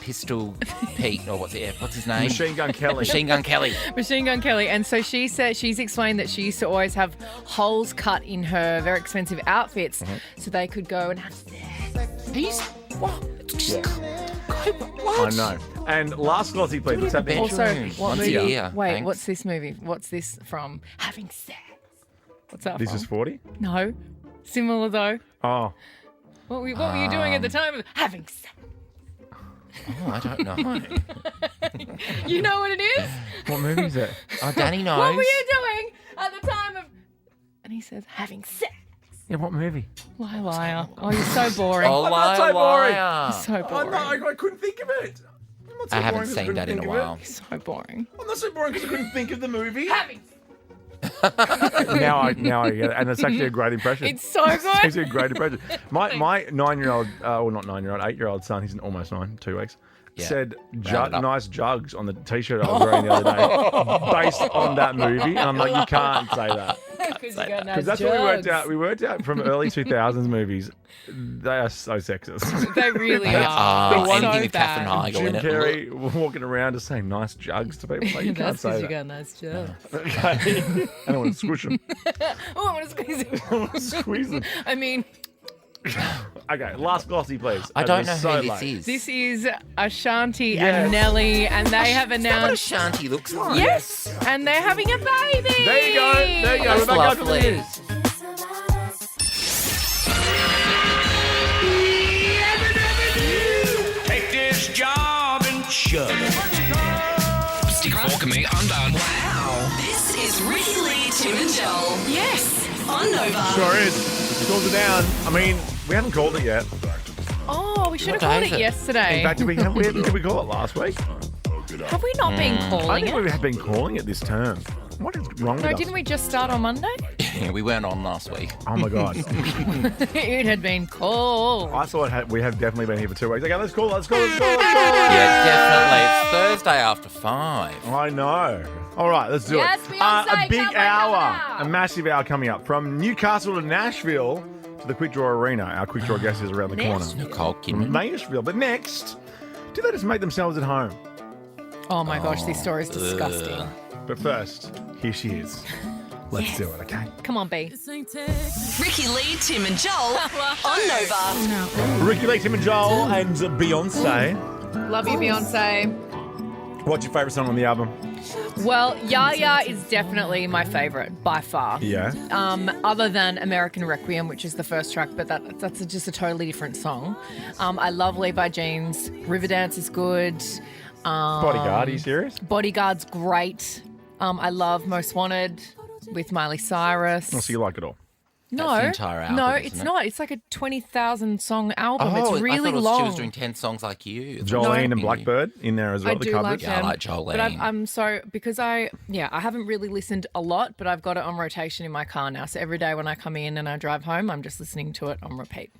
Pistol Pete, or what's his name? Machine Gun Kelly. Machine Gun Kelly. Machine Gun Kelly. And so she said she's explained that she used to always have holes cut in her very expensive outfits so they could go and have sex. What? I know. And last glossy, please. What's happening? Also, what Once a movie? year, Wait, thanks. what's this movie? What's this from? Having sex. What's that This from? is 40? No. Similar though. Oh. What were you doing at the time of having sex? Oh, I don't know. You know what it is? What movie is it? Oh, Danny knows. What were you doing at the time of... And he says, having sex. Yeah, what movie? Liar. Oh, you're so boring. Oh, I'm not so boring. liar. So boring. I couldn't think of it. I'm not so I haven't boring 'cause seen couldn't that in a think of it. while. So boring. I'm not so boring because I couldn't think of the movie. Having now I get it. And it's actually a great impression. It's so It's good. actually a great impression. My 9-year-old, well, not 9-year-old, 8-year-old son, he's almost 9, 2 weeks, Yeah. said Round it up. nice jugs on the T-shirt I was wearing the other day based on that movie. And I'm like, you can't say that. Because you got nice Because that's what we worked jugs. out. We worked out from early 2000s movies. They are so sexist. They really They are. are. The one- Anything so with Catherine bad. Heigl Jim in it. Carrey walking around just saying nice jugs to people. Like, you can't That's say because you that. got nice jugs. Okay. I don't want to squish them. Oh, I want to squeeze it. I want to squeeze them. I mean, Okay, last glossy, please. I As don't we're know so who this late. is. this is Ashanti Yes. and Nelly, and they have Is that what announced... Ashanti looks like? Yes, and they're having a baby. There you go. There you go. That's We're back after the lovely. news. Take this job and shove it. Stick a fork in me, I'm done. This is Ricky Lee, Tim and Joel. Yes. On Nova. Sure is. Calls it down. I mean, we haven't called it yet. Oh, we should have What called day it is it? yesterday. In fact, did we call it last week? Have we not been I calling think it? we have been calling it this term. What is wrong with No, us? didn't we just start on Monday? Yeah, we weren't on last week. Oh my god! It had been called. I thought we have definitely been here for 2 weeks. Okay, let's call. Yeah, definitely. It's Thursday after 5. I know. All right, let's do Yes, it. Beyonce, A big come on, hour, come on. a massive hour coming up from Newcastle to Nashville to the Quick Draw Arena. Our Quick Draw guest is around the corner. Nicole From Kidman. Nashville. But next, do they just make themselves at home? Oh my gosh, this story is disgusting. But first, here she is. Let's do it, okay? Come on, B. Ricky Lee, Tim and Joel. On Nova. Ricky Lee, Tim and Joel, and Beyonce. Love you, Beyonce. What's your favourite song on the album? Well, Yaya is definitely my favourite by far. Yeah. Other than American Requiem, which is the first track, but that's just a totally different song. I love Levi Jeans. Riverdance is good. Bodyguard, are you serious? Bodyguard's great. I love Most Wanted with Miley Cyrus. Oh, so you like it all? No, That's the entire album, no, isn't it's it? not. It's like a 20,000 song album. Oh, It's really I thought it was, long. she was doing 10 songs like you. Jolene and Blackbird in there as well. I the do covers. like Yeah, I them. like Jolene. But I'm so because I haven't really listened a lot, but I've got it on rotation in my car now. So every day when I come in and I drive home, I'm just listening to it on repeat.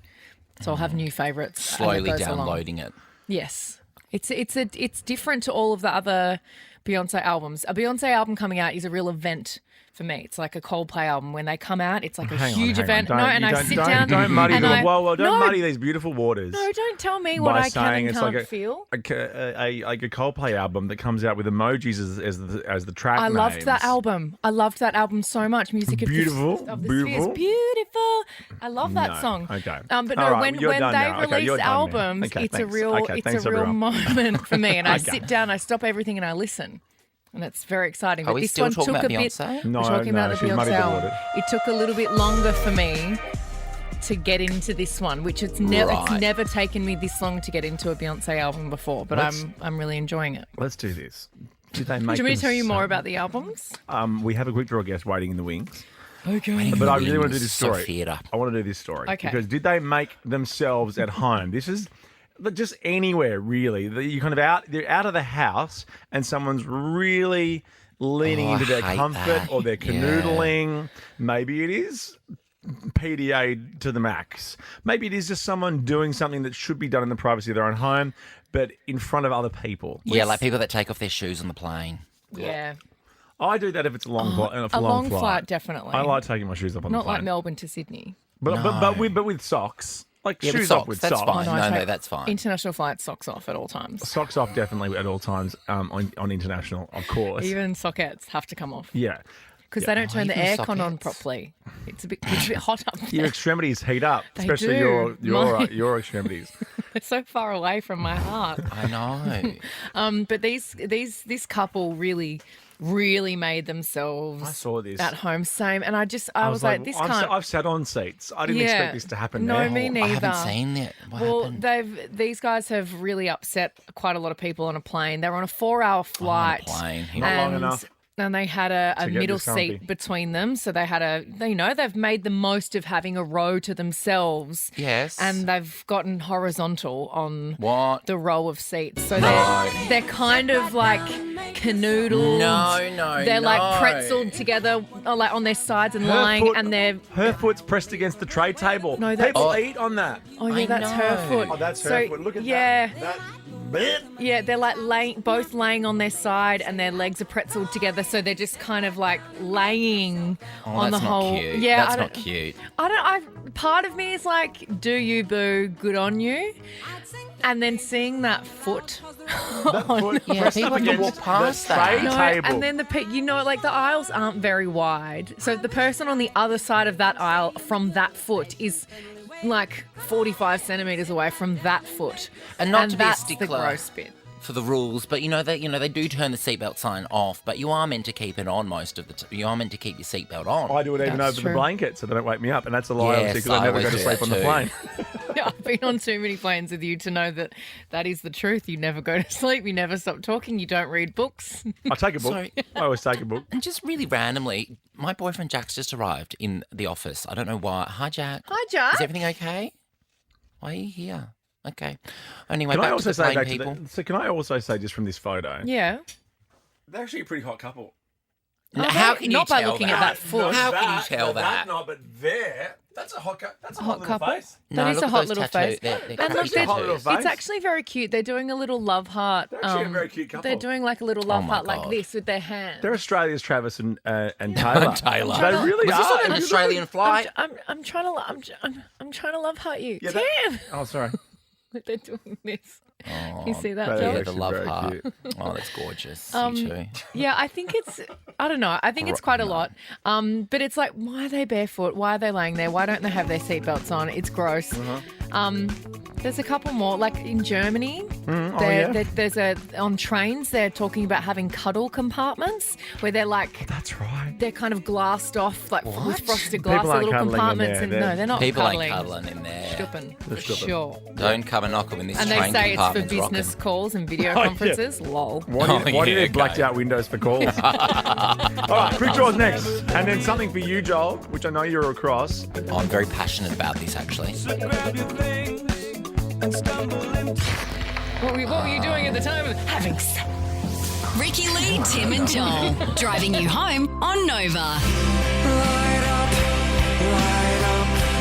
So I'll have new favourites. as it Slowly goes along. downloading it. Yes, it's different to all of the other Beyonce albums. A Beyonce album coming out is a real event for me. It's like a Coldplay album. When they come out, it's like a huge event. I sit down. Don't muddy and don't muddy these beautiful waters. No, don't tell me what I can and can't feel. Like a Coldplay album that comes out with emojis as the track I names. loved that album. I loved that album so much. Music of Beautiful, the beautiful. Spheres. Beautiful. I love that No, song. okay. But All no, right, when you're done they now. Okay, release you're done now. albums, Okay, it's thanks. a real Okay, thanks, real everyone. moment for me. And I Okay. sit down, I stop everything, and I listen. And it's very exciting. Are But we this still one talking took about a bit. Beyonce? No, we're talking about the she's muddied Beyonce the album. water. It took a little bit longer for me to get into this one, which it's never taken me this long to get into a Beyonce album before. But I'm really enjoying it. Let's do this. Did they make Do you want me them to tell you more so- about the albums? We have a quick draw guest waiting in the wings. Okay. But I really want to do this So story. theatre. I want to do this story. Okay. Because did they make themselves at home? This is just anywhere, really. You kind of they're out of the house and someone's really leaning Oh, into I their hate comfort that. or their canoodling. Maybe it is PDA to the max. Maybe it is just someone doing something that should be done in the privacy of their own home, but in front of other people. Yeah, like people that take off their shoes on the plane. Yeah. I do that if it's a long flight. A long flight, definitely. I like taking my shoes off on Not the plane. like Melbourne to Sydney. But with socks. Like Yeah, with shoes socks, off with that's socks. fine. Oh, I No, take that's fine. International flights, socks off at all times. Socks off definitely at all times on international, of course. Even sockets have to come off. Yeah. Because they don't turn the even aircon on sockets. properly. It's a bit hot up Your there. extremities heat up, They especially do. your extremities. It's so far away from my heart. I know. But this couple really made themselves I saw this. at home. Same. And I was like, this can't. I've sat on seats. I didn't Yeah. expect this to happen No, now. me neither. I haven't seen that. What happened? These guys have really upset quite a lot of people on a plane. They were on a 4-hour flight. plane. Not long enough. And they had a to get middle this comfy. seat between them. So they had they've made the most of having a row to themselves. Yes. And they've gotten horizontal on What? the row of seats. So No. they're kind of like canoodled. No, They're no. like pretzeled together, like on their sides and Her lying, foot- and they're. Her foot's pressed against the tray table. No, that's- People eat on that. Oh yeah, I that's her know. foot. Oh, that's her So, foot. Look at yeah. that. Yeah, they're like both laying on their side, and their legs are pretzeled together, so they're just kind of like laying on that's the not whole. cute. Yeah, That's I not don't- cute. Part of me is like, do you boo? Good on you. And then seeing that foot. That foot Yeah, pressed people up can against walk past the that. tray No, table. and then like the aisles aren't very wide. So the person on the other side of that aisle from that foot is like 45 centimetres away from that foot. And not to be a that's stickler. the gross bit. For the rules, but they do turn the seatbelt sign off, but you are meant to keep it on most of the time. You are meant to keep your seatbelt on. I do it even That's over true. the blanket so they don't wake me up. And that's a lie, Yes, obviously, because I I never go always to do sleep that on the too. plane. Yeah, I've been on too many planes with you to know that is the truth. You never go to sleep. You never stop talking. You don't read books. I take a book. Sorry. I always take a book. And just really randomly, my boyfriend Jack's just arrived in the office. I don't know why. Hi, Jack. Hi, Jack. Is everything okay? Why are you here? Okay. Anyway, Can I back also to the say plane back people. to the, so can I also say just from this photo, Yeah. they're actually a pretty hot couple. Now, how can you Not by tell looking that? at that foot. How can you tell that? No, but there, that's a hot that's a hot little couple. face. No, That is look a at hot those little tattoo- face. they're And crazy look, It's a hot little tattoos. face. it's actually very cute. They're doing a little love heart. They're actually a very cute couple. They're doing like a little love Oh my heart like God. this with their hands. They're Australia's Travis and Taylor. Taylor. They really Was are. this on If an you look- Australian flight? I'm trying to love heart you. Yeah, Tim. Oh, sorry. They're doing this. You see that, that Joel? is Yeah, the love very heart. cute. Oh, that's gorgeous. you too. Yeah, I think I don't know. I think it's quite a lot. But it's like, why are they barefoot? Why are they laying there? Why don't they have their seatbelts on? It's gross. There's a couple more, like in Germany. There's on trains. They're talking about having cuddle compartments where they're like, That's right. they're kind of glassed off, like with frosted People glass, the aren't little cuddling in compartments. there. And no, they're not People cuddling. ain't cuddling in there. Stuppen, The for Stuppen. sure. Don't come and knock when this And they train say it's for compartment's business rocking. calls and video Oh, yeah. conferences. Lol. Why do you yeah, need blacked okay. out windows for calls? All right, quick draws next. And then something for you, Joel, which I know you're across. Oh, I'm very passionate about this, actually. What were you doing at the time of having sex? Ricky Lee, Tim and Joel. Driving you home on Nova.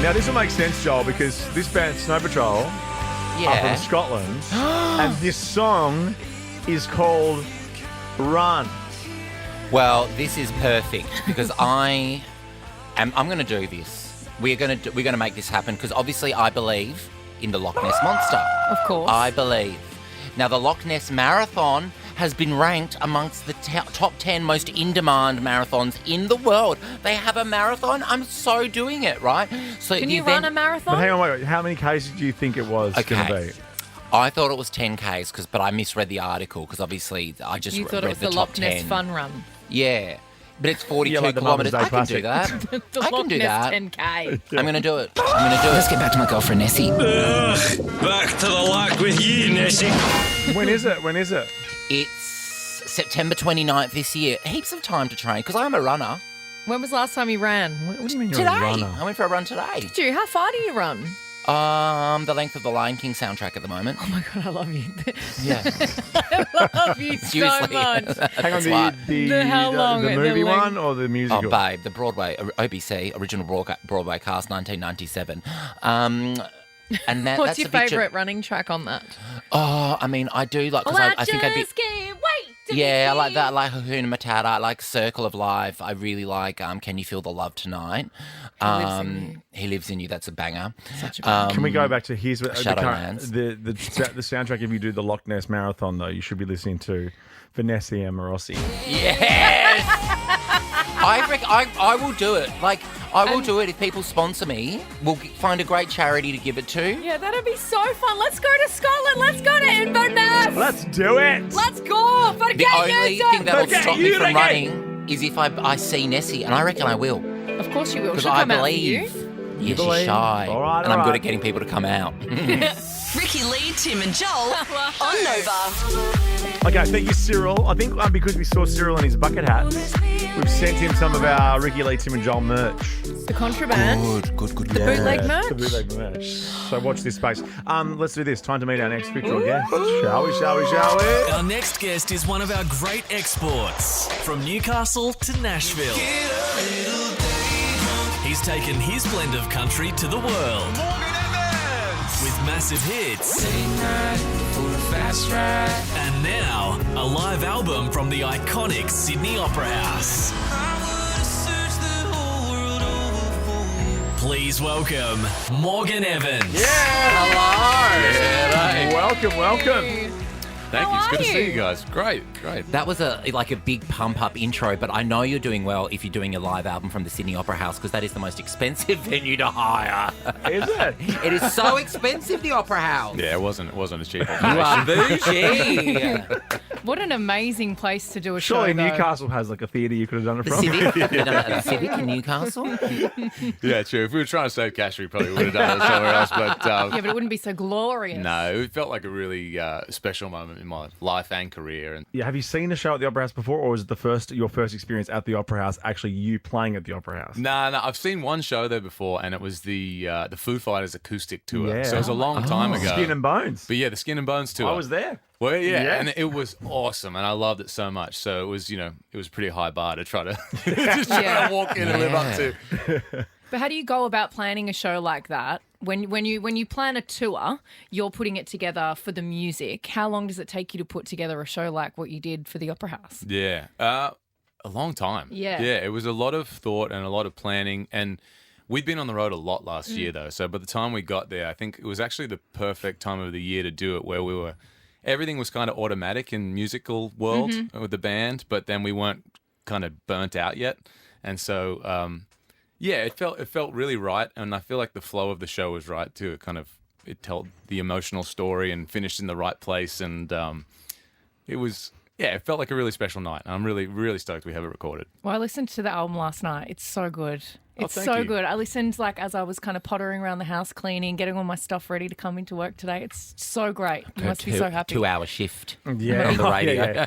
Now, this will make sense, Joel, because this band, Snow Patrol, are from Yeah. Scotland, and this song is called Run. Well, this is perfect because I'm going to do this. We're going to make this happen because obviously I believe in the Loch Ness Monster. Of course. I believe. Now, the Loch Ness Marathon has been ranked amongst the top 10 most in-demand marathons in the world. They have a marathon. I'm so doing it, right? So Can the you run a event- marathon? But hang on, wait. How many Ks do you think it was going to Okay. be? I thought it was 10Ks, but I misread the article because obviously I just You read thought it was the the top Loch Ness 10. Fun Run. Yeah. But it's 42 Yeah, like the kilometres. Mother's Day I can do that. The I Loch can do Ness that. 10K. I'm going to do it. I'm going to do it. Let's get back to my girlfriend, Nessie. Back to the lock with you, Nessie. When is it? When is it? It's September 29th this year. Heaps of time to train because I'm a runner. When was the last time you ran? What do you mean you're Today. a runner? I went for a run today. Did you? How far do you run? The length of the Lion King soundtrack at the moment. Oh my God, I love you. Yeah. I love you so Seriously. much. Hang on, That's right. the how long? the The movie length? one or the musical? Oh, babe, the Broadway, OBC, original Broadway cast, 1997. And What's that's your a picture. favourite running track on that? Oh, I mean, I do like, because I think I'd be... can't wait to Yeah, I be like that. I like Hakuna Matata. I like Circle of Life. I really like Can You Feel the Love Tonight? Lives in You. He Lives in You. That's a banger. Such a banger. Can we go back to the Shadowlands. the soundtrack? If you do the Loch Ness Marathon, though, you should be listening to Vanessa Amorossi. Yes! I will do it. Like, I will do it if people sponsor me. We'll find a great charity to give it to. Yeah, that'd be so fun. Let's go to Scotland. Let's go to Inverness. Let's do it. Let's go. For The only thing that'll Forget stop me you from again. running is if I see Nessie, and I reckon I will. Of course you will. Because She'll I come out for believe. you. Yeah, believe. she's shy. All right, and I'm all good right. at getting people to come out. Ricky Lee, Tim and Joel on Nova. Okay, thank you, Cyril. I think because we saw Cyril in his bucket hat, we've sent him some of our Ricky Lee, Tim and Joel merch. The contraband. Good. The bootleg merch. The bootleg merch. So watch this space. Let's do this. Time to meet our next quick draw guest. Shall we? Our next guest is one of our great exports from Newcastle to Nashville. He's taken his blend of country to the world with massive hits and now a live album from the iconic Sydney Opera House. Please welcome Morgan Evans. Hello. Welcome. Thank you. It's good to see you guys. Great. That was a big pump-up intro, but I know you're doing well if you're doing a live album from the Sydney Opera House because that is the most expensive venue to hire. Is it? It is so expensive, the Opera House. Yeah, it wasn't as cheap. You are bougie. What an amazing place to do a Surely show, though. Newcastle has like a theatre you could have done it The from. Civic? Have you done it at the Civic in Newcastle? Yeah, true. If we were trying to save cash, we probably would have done it somewhere else. But Yeah, but it wouldn't be so glorious. no, it felt like a really special moment in my life and career. And Yeah, have you seen the show at the Opera House before, or was it your first experience at the Opera House actually you playing at the Opera House? no, I've seen one show there before, and it was the Foo Fighters acoustic tour. Yeah. So it was a long time ago. Skin and Bones. But yeah, the Skin and Bones tour. I was there. Well, yeah, Yes. and it was awesome, and I loved it so much. So it was, it was a pretty high bar to try to just try Yeah. to walk in and live up to. But how do you go about planning a show like that? When you plan a tour, you're putting it together for the music. How long does it take you to put together a show like what you did for the Opera House? Yeah, a long time. Yeah. It was a lot of thought and a lot of planning, and we'd been on the road a lot last year though. So by the time we got there, I think it was actually the perfect time of the year to do it, where everything was kind of automatic in musical world with the band, but then we weren't kind of burnt out yet, and so. Yeah, it felt really right, and I feel like the flow of the show was right too. It told the emotional story and finished in the right place, and it felt like a really special night. I'm really, really stoked we have it recorded. Well, I listened to the album last night. It's so good. It's thank so you. good. I listened as I was kind of pottering around the house, cleaning, getting all my stuff ready to come into work today. It's so great. You must be so happy. 2-hour shift Yeah. on the radio.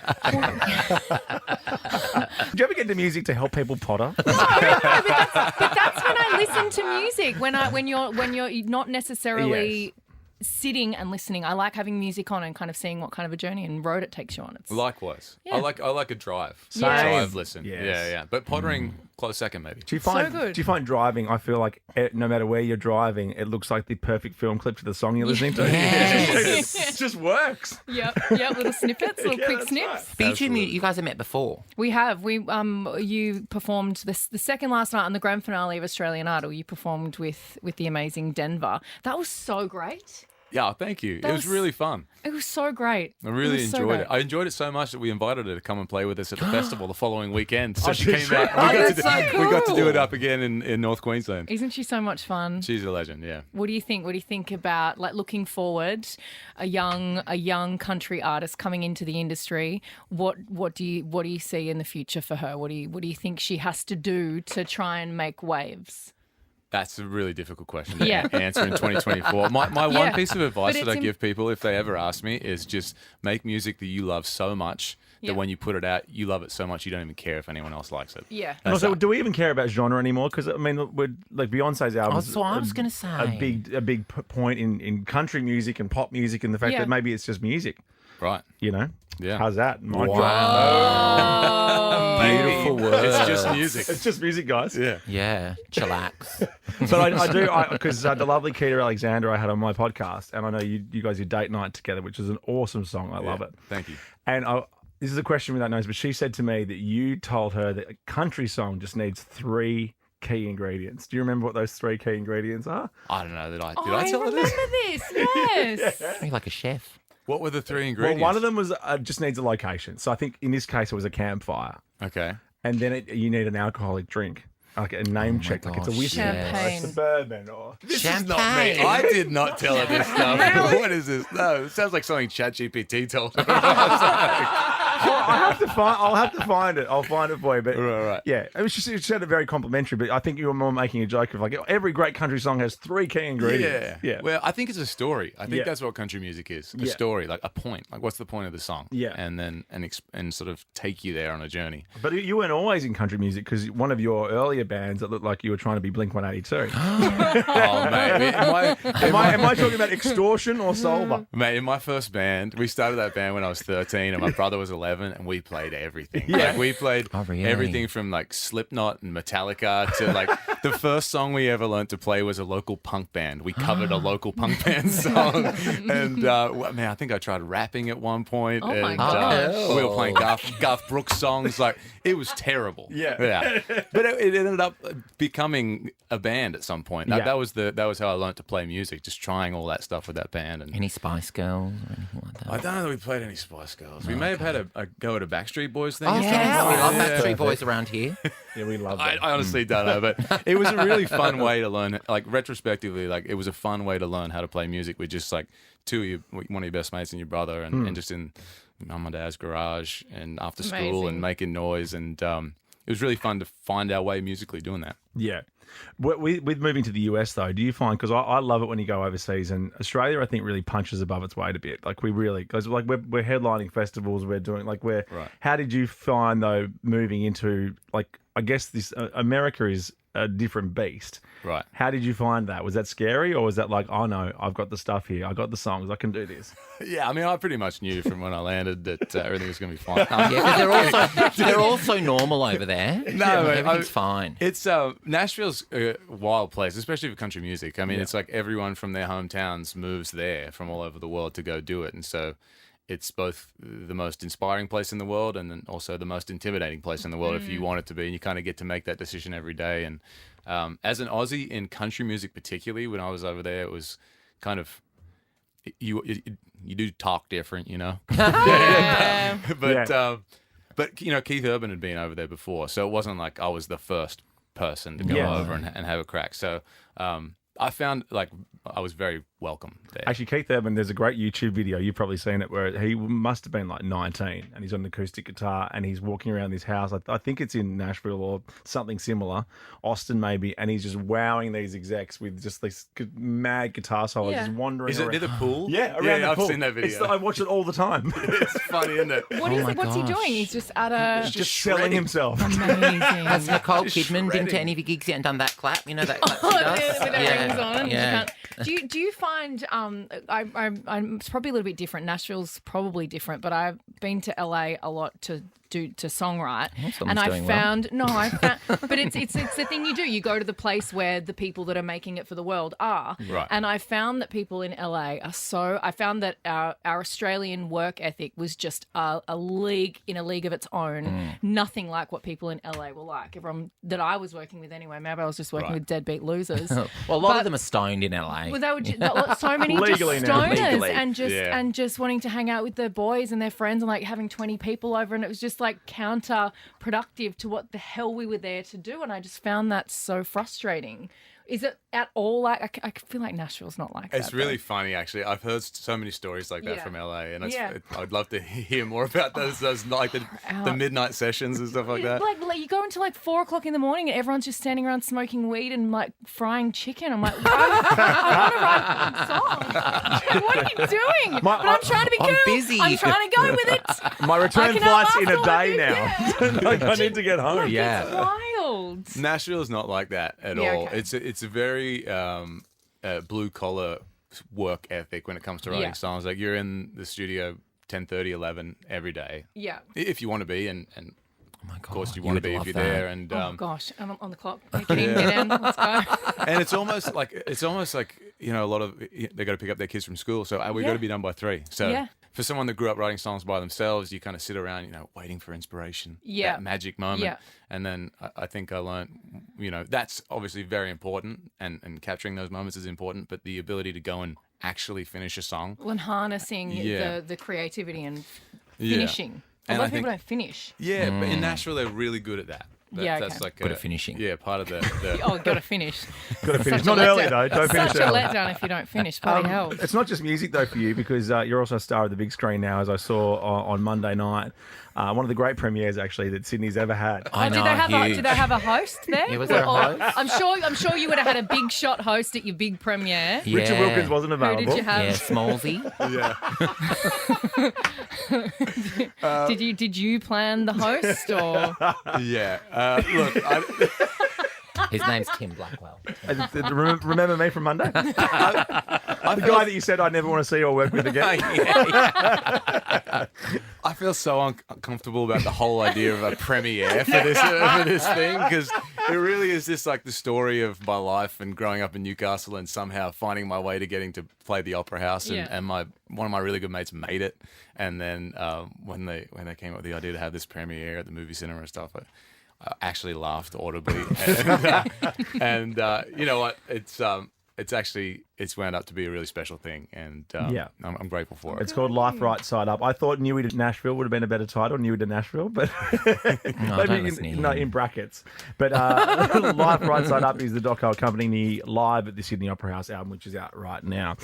Do you ever get into music to help people potter? But that's when I listen to music. When you're not necessarily sitting and listening. I like having music on and kind of seeing what kind of a journey and road it takes you on. It's Likewise. Yeah. I like a drive. Same. Drive listen. Yes. Yeah. But pottering, close second maybe. Do you find So good. Do you find driving? I feel like no matter where you're driving, it looks like the perfect film clip to the song you're listening to. It just works. Yep, little snippets, little quick that's snips. right. But you guys have met before. We have. You performed the second last night on the grand finale of Australian Idol. You performed with the amazing Denver. That was so great. Yeah, thank you. That It was really fun. It was so great. I really was so enjoyed great. it. I enjoyed it so much that we invited her to come and play with us at the festival the following weekend. So Oh, she she's came out. right. We got, that's so we got to do cool. it up again in North Queensland. Isn't she so much fun? She's a legend, yeah. What do you think? What do you think about looking forward, a young country artist coming into the industry? What do you see in the future for her? What do you think she has to do to try and make waves? That's a really difficult question to Yeah. answer in 2024. My one piece of advice But that I it's give people if they ever ask me is just make music that you love so much Yeah. that when you put it out, you love it so much you don't even care if anyone else likes it. Yeah. And also, do we even care about genre anymore? Because I mean, we're like Beyonce's album. That's what I was going to say. A big point in country music and pop music, and the fact Yeah. that maybe it's just music. Right. You know. Yeah. How's that? Mic drop. Oh. Beautiful words. It's just music. It's just music, guys. Yeah. Yeah, chillax. But I do, because the lovely Keita Alexander I had on my podcast, and I know you guys do Date Night together, which is an awesome song. I love it. Thank you. And this is a question without notes, but she said to me that you told her that a country song just needs 3 key ingredients. Do you remember what those 3 key ingredients are? I don't know that I did. I I tell her remember this? this. Yes. You're like a chef. What were the 3 ingredients? Well, one of them was just needs a location. So I think in this case it was a campfire. Okay. And then you need an alcoholic drink. Like a name check, like it's a gosh, whiskey Champagne. or a bourbon or This is not me. I did not tell her this stuff. What is this? No, it sounds like something ChatGPT told her. I'll have to find it. I'll find it for you. But Right. yeah, it was just it sounded very complimentary. But I think you were more making a joke of like every great country song has 3 key ingredients. Yeah. Well, I think it's a story. I think Yeah. that's what country music is. A Yeah. story, like a point. Like what's the point of the song? Yeah. And then and sort of take you there on a journey. But you weren't always in country music because one of your earlier bands that looked like you were trying to be Blink-182. Oh, mate. Am I talking about Extortion or Solver? Mate, in my first band, we started that band when I was 13 and my brother was 11 and we played everything. Yeah. Like we played really? everything from like Slipknot and Metallica to like the first song we ever learned to play was a local punk band. We covered a local punk band song. And man, I think I tried rapping at one point. Oh my and gosh. we were playing Garth Brooks songs. Like it was terrible. Yeah. But it ended up becoming a band at some point. Yeah. That was how I learned to play music, just trying all that stuff with that band. And Any Spice Girls or anything like that? I don't know that we played any Spice Girls. We may have had a go at a Backstreet Boys thing. Oh, or yeah, something. we love Yeah. Backstreet Boys around here. Yeah, we love I that. honestly don't know, but it was a really fun way to learn. Like retrospectively, like it was a fun way to learn how to play music with just like one of your best mates and your brother, and just in mum and dad's garage and after school Amazing. and making noise, and it was really fun to find our way musically doing that. Yeah. With moving to the US, though, do you find, because I love it when you go overseas, and Australia, I think, really punches above its weight a bit. Like, because like we're headlining festivals, we're doing, like, Right. how did you find, though, moving into, like, I guess this, America is a different beast. Right. How did you find that? Was that scary, or was that like, oh no, I've got the stuff here, I got the songs, I can do this? Yeah, I mean, I pretty much knew from when I landed that everything was going to be fine. Yeah, because they're also normal over there. No, mate, everything's fine. It's Nashville's a wild place, especially for country music. I mean, it's like everyone from their hometowns moves there from all over the world to go do it, and so it's both the most inspiring place in the world and then also the most intimidating place in the world if you want it to be, and you kind of get to make that decision every day. And as an Aussie in country music, particularly when I was over there, it was kind of you do talk different, you know. Yeah. But you know, Keith Urban had been over there before, so it wasn't like I was the first person to go over and have a crack. So I found like I was very welcome there. Actually, Keith Urban, there's a great YouTube video, you've probably seen it, where he must have been like 19 and he's on an acoustic guitar and he's walking around this house. I think it's in Nashville or something similar, Austin maybe, and he's just wowing these execs with just these mad guitar solos, just wandering Is it around. near the pool? Yeah, around the I've pool. seen that video. I watch it all the time. It's funny, isn't it? What's he doing? He's just at a... He's just selling himself. Amazing. Has Nicole Kidman been shredding. to any of your gigs yet and done that clap? You know that clap she does? With her rings on. Yeah. Do you find it's probably a little bit different. Nashville's probably different, but I've been to LA a lot to songwrite, and I found but it's the thing you do. You go to the place where the people that are making it for the world are, right. And I found that people in LA are so. I found that our Australian work ethic was just a league of its own. Nothing like what people in LA were like. Everyone that I was working with anyway. Maybe I was just working with deadbeat losers. Well, a lot of them are stoned in LA. Well, they were so many Legally just now. stoners Legally. and just wanting to hang out with their boys and their friends and like having 20 people over, and it was just like counterproductive to what the hell we were there to do, and I just found that so frustrating. Is it at all like I feel like Nashville's not like that? It's really funny, actually. I've heard so many stories like that from LA, and I'd love to hear more about those like the midnight sessions and stuff like that. Like you go into like 4:00 in the morning and everyone's just standing around smoking weed and like frying chicken. I'm like, I want to write songs. What are you doing? But I'm trying to be cool. I'm busy. I'm trying to go with it. My return flight's in a day now. Yeah. Like, I need to get home. It's wild. Nashville is not like that at all. Okay. It's a very blue collar work ethic when it comes to writing songs. Like you're in the studio 10:30, 11 every day. Yeah. If you want to be, and Oh my God, of course you want to be if you're there. And oh gosh, I'm on the clock. Get in, let's go. And it's almost like a lot of they got to pick up their kids from school, so we got to be done by 3. So for someone that grew up writing songs by themselves, you kind of sit around, waiting for inspiration, that magic moment. Yeah. And then I think I learned, that's obviously very important, and capturing those moments is important, but the ability to go and actually finish a song. Well, and harnessing the creativity and finishing. A lot of people don't finish. Yeah, but in Nashville, they're really good at that. That's like good at finishing. Yeah, part of the Oh, got to finish. Got to finish. Not early, though. Don't finish Such a early. letdown if you don't finish. Bloody hell. It's not just music, though, for you, because you're also a star of the big screen now, as I saw on Monday night. One of the great premieres, actually, that Sydney's ever had. I know, did they have a host there? Yeah, was there a host? I'm sure you would have had a big shot host at your big premiere. Yeah. Richard Wilkins wasn't available. Who did you have? Yeah, Smallsy. Yeah. Did you plan the host or? Yeah. Look, his name's Tim Blackwell. Remember me from Monday? The guy that you said I'd never want to see or work with again. I feel so uncomfortable about the whole idea of a premiere for this thing, because it really is just like the story of my life and growing up in Newcastle and somehow finding my way to getting to play the Opera House, and one of my really good mates made it, and then when they came up with the idea to have this premiere at the movie cinema and stuff, I actually laughed audibly, and you know what? It's wound up to be a really special thing, and I'm grateful for it. It's called Life Right Side Up. I thought Newey to Nashville would have been a better title, Newey to Nashville, but maybe in brackets. But Life Right Side Up is the doco accompanying the live at the Sydney Opera House album, which is out right now.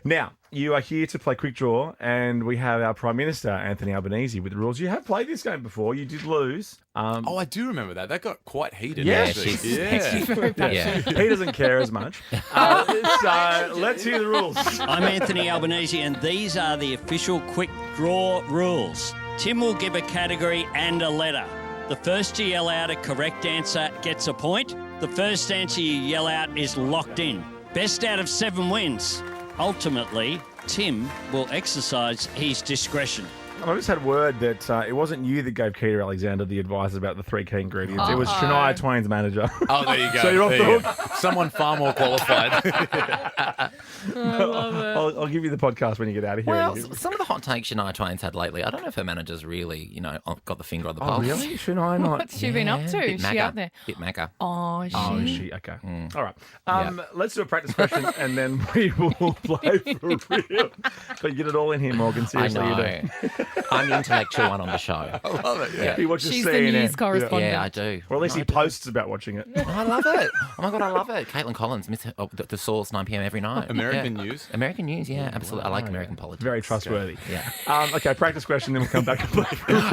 Now, you are here to play Quick Draw, and we have our Prime Minister, Anthony Albanese, with the rules. You have played this game before. You did lose. I do remember that. That got quite heated, Yeah. actually. She's very passionate. He doesn't care as much. So let's hear the rules. I'm Anthony Albanese, and these are the official Quick Draw rules. Tim will give a category and a letter. The first to yell out a correct answer gets a point. The first answer you yell out is locked in. Best out of 7 wins. Ultimately, Tim will exercise his discretion. I just had word that it wasn't you that gave Keita Alexander the advice about the 3 key ingredients. It was Shania Twain's manager. Oh, there you go. So you're off the hook. Someone far more qualified. I love it. I'll give you the podcast when you get out of here. Well, some of the hot takes Shania Twain's had lately, I don't know if her manager's really, got the finger on the pulse. Really? Shania not? What's she been up to? Bit Is she MAGA. out there? Bit MAGA. Oh, is she? Oh, is she? Okay. All right. Yeah. Let's do a practice question and then we will play for real. But you get it all in here, Morgan. Seriously, I you know. do. I'm the intellectual one on the show. I love it. Yeah. He watches She's CNN. the news correspondent. Yeah, I do. Or at least he posts about watching it. I love it. Oh my God, I love it. Caitlin Collins, the Source, 9 p.m. every night. American news? American news, yeah, absolutely. I like American politics. Very trustworthy. Yeah. Okay, practice question, then we'll come back and play.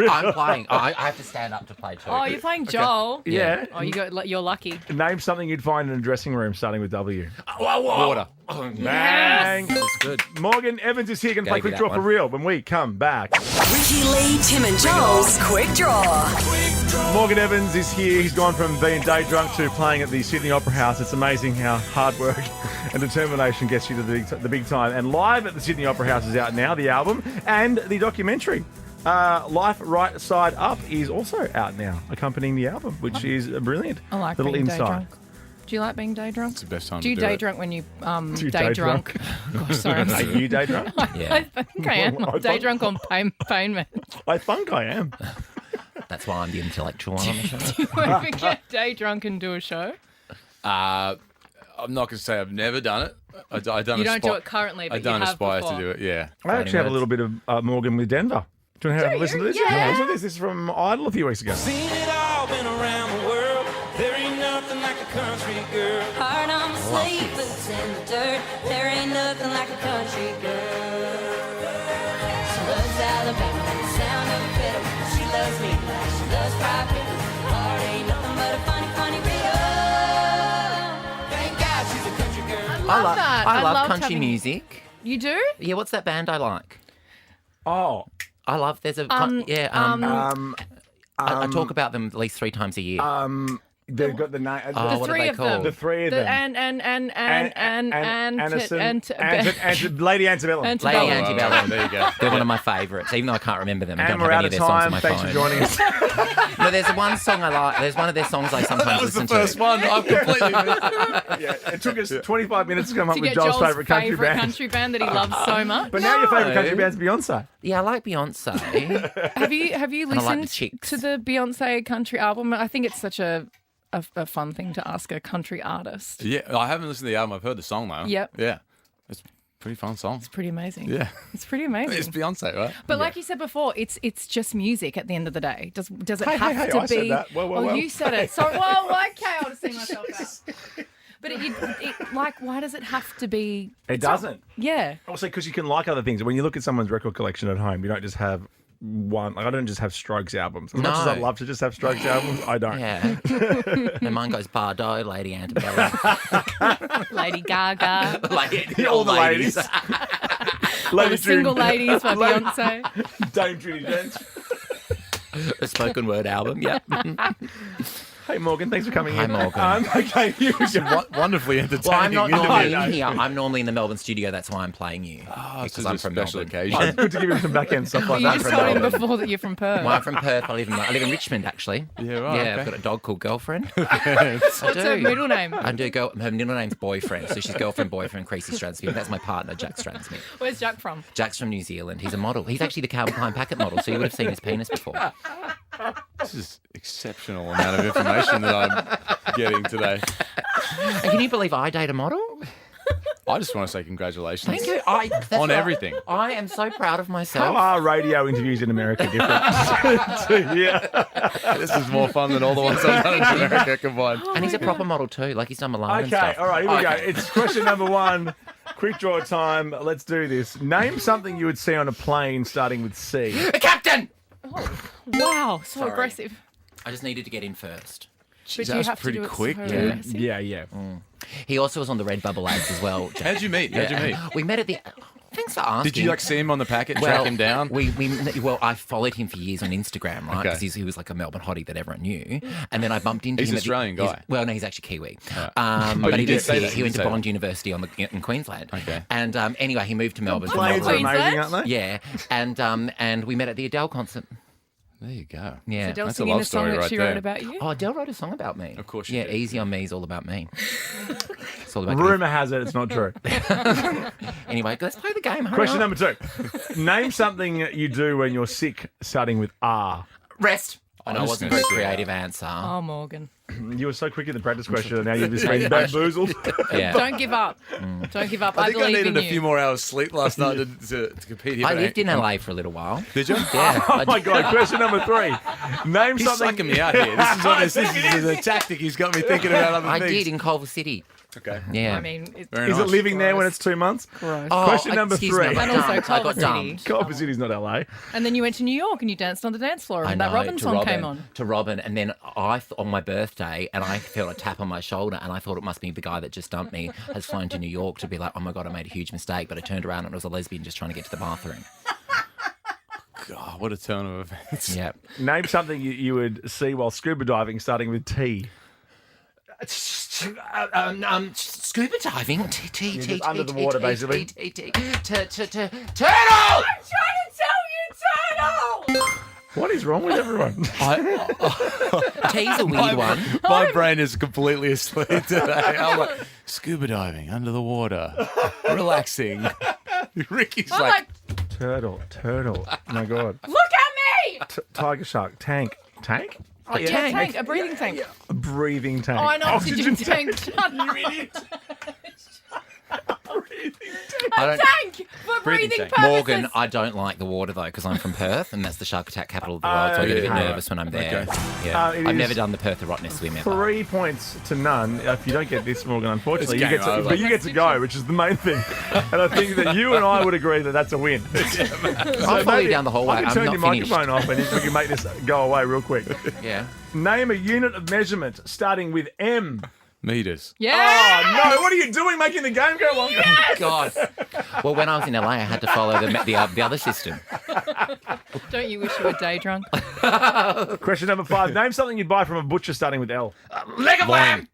I'm playing. I have to stand up to play too. Oh, you're playing Joel. Yeah. Oh, you're lucky. Name something you'd find in a dressing room starting with W. Water. Oh, Bang. That's good. Morgan Evans is here. Going to play Gave you Quick that Draw for one. real when we come back. Ricky Lee, Tim and Joel's Quick Draw. Morgan Evans is here. He's gone from being day drunk to playing at the Sydney Opera House. It's amazing how hard work and determination gets you to the big time. And live at the Sydney Opera House is out now, the album and the documentary. Life Right Side Up is also out now, accompanying the album, which is a brilliant I like little being day insight. drunk. Do you like being day drunk? It's the best time Do to you do day it. drunk when you Do you day day drunk? Gosh, sorry. Are you day drunk? I think I am. I'm day drunk on pain meds. I think I am. That's why I'm the intellectual one on the show. Do you ever get day drunk and do a show? I'm not going to say I've never done it. I done You a don't do it currently, but I don't you have aspire before. to do it, yeah. I actually have a little bit of Morgan with Denver. Do you want to have a listen to this? Yeah. Listen to this. This is from Idol a few weeks ago. Seen it all, been around the world. There ain't nothing like a country girl. Hard on the sleep, boots in the dirt. There ain't nothing like a country girl. She loves Alabama and the sound of a fiddle. She loves me like she loves fried pickles. Heart ain't nothing but a funny, funny reel. Thank God she's a country girl. I love that. I love loved country having- music. You do? Yeah, what's that band I like? Oh. I love. There's a I talk about them at least 3 times a year. They've got the name. Oh, what are they called? The three of them. Lady Antebellum. Lady Antebellum. There you go. They're one of my favourites, even though I can't remember them. I And don't we're have out any of of their songs on time. my Thanks phone. for joining us. No, there's one song I like. There's one of their songs I sometimes listen to. First one, I've completely missed it. Yeah, it took us 25 minutes to come up To with get Joel's Joel's favourite country band. country band that he loves so much. But now your favourite country band's Beyonce. Yeah, I like Beyonce. Have you And I like the listened Chicks. to the Beyonce country album? I think it's such a fun thing to ask a country artist. Yeah, I haven't listened to the album. I've heard the song, though. Yep. Yeah. It's a pretty fun song. It's pretty amazing. Yeah. It's pretty amazing. It's Beyonce, right? But like you said before, it's just music at the end of the day. Does it Hey, have hey, to I be? said that. Well. You said it. Sorry. Well, okay, I'll just see myself out. But why does it have to be? It doesn't. Yeah. Also, because you can like other things. When you look at someone's record collection at home, you don't just have one. Like I don't just have Strokes albums. As much as I'd love to just have Strokes albums, I don't. Yeah. And mine goes Bardot, Lady Antebellum. Lady Gaga. All the ladies. All the single ladies by Beyonce. Dame Judy Dench. A spoken word album, yeah. Hey Morgan, thanks for coming Hi, in. Morgan. Okay, you go. Wonderfly entertaining. Well, I'm not normally no. in here. I'm normally in the Melbourne studio. That's why I'm playing you. Because I'm from special Melbourne. occasion. Oh, it's good to give him some back end stuff like You that. just from told him Melbourne. before that you're from Perth. Well, I'm from Perth. I live in Richmond, actually. Yeah, right. Yeah, okay. I've got a dog called Girlfriend. What's her middle name? I do go. Her middle name's Boyfriend, so she's girlfriend, Creasy Stransmith. That's my partner, Jack Stransmith. Where's Jack from? Jack's from New Zealand. He's a model. He's actually the Calvin Klein packet model, so you would have seen his penis before. This is exceptional amount of information that I'm getting today. And can you believe I date a model? I just want to say congratulations. Thank you. That's on what- everything. I am so proud of myself. How are radio interviews in America different? Yeah. This is more fun than all the ones I've done in America combined. And he's a proper model too. Like he's done Milan and Okay, stuff. all right, here we go. It's question number 1. Quick draw time. Let's do this. Name something you would see on a plane starting with C. Captain! Wow, so Sorry. aggressive. I just needed to get in first. But That you was have pretty to do quick. it so Yeah. aggressive. Yeah. He also was on the Redbubble ads as well. Jack. How'd you meet? How'd you meet? We met at the... Thanks for asking. Did you see him on the packet, track him down? Well, I followed him for years on Instagram, right? Because he was like a Melbourne hottie that everyone knew. And then I bumped into He's him. an Australian guy. No, he's actually Kiwi. Oh, But you he did lives say here. that. He You went did to say Bond that. University in Queensland. Okay. And anyway, he moved to Melbourne. Planes are Queensland? amazing, aren't they? Yeah. And we met at the Adele concert. There you go. Yeah. Adele That's a singing love a song story that right she there. wrote about you? Oh, Adele wrote a song about me. Of course she Yeah, did. Easy on Me is all about me. It's all about Rumour has it it's not true. Anyway, let's play the game. Hurry Question up. number 2. Name something you do when you're sick starting with R. Rest. I know I'm it just wasn't a gonna very say creative answer. Oh, Morgan. You were so quick in the practice question, and now you've just been bamboozled. Yeah. Don't give up. Don't give up. I think I believe needed in a you. few more hours sleep last night to compete here. I but lived in LA for a little while. Did you? Yeah. Oh my God! Question number 3. Name He's something. sucking me out here. This is a tactic. He's got me thinking about other I things. did in Culver City. Okay. Yeah. I mean, Is it living there when it's 2 months? Gross. Question number 3. And also Culver City. dumped. Culver City's not LA. And then you went to New York and you danced on the dance floor and that Robin song came on. To Robin, and then on my birthday, and I felt a tap on my shoulder, and I thought it must be the guy that just dumped me has flown to New York to be like, oh my God, I made a huge mistake. But I turned around and it was a lesbian just trying to get to the bathroom. God, what a turn of events. Yeah. Name something you would see while scuba diving, starting with T. Scuba diving. Under the water, basically. Turtle! I'm trying to tell you, turtle! What is wrong with everyone? T's a weird one. My brain is completely asleep today. I'm like, scuba diving, under the water, relaxing. Ricky's like, turtle. Oh my God. Look at me! Tiger shark. Tank. Oh, yeah, tank. A breathing tank. A breathing tank. Oh, I know. Oxygen tank. Shut up. You idiot. A tank for breathing purposes. Morgan, I don't like the water though because I'm from Perth and that's the shark attack capital of the world, so I get a bit nervous when I'm there. Okay. Yeah. It I've is never done the Perth Erotinous swim ever. 3 points to none. If you don't get this, Morgan, unfortunately, It's you get game over. but you get to go, which is the main thing. And I think that you and I would agree that that's a win. I'll follow you down the hallway. I can I'm turn not your finished. microphone off and we can make this go away real quick. Yeah. Name a unit of measurement starting with M. meters. Yeah. Oh, no. What are you doing making the game go longer? Yes! God. Well, when I was in LA, I had to follow the other system. Don't you wish you were day drunk? Question number 5. Name something you'd buy from a butcher starting with L. Leg of lamb.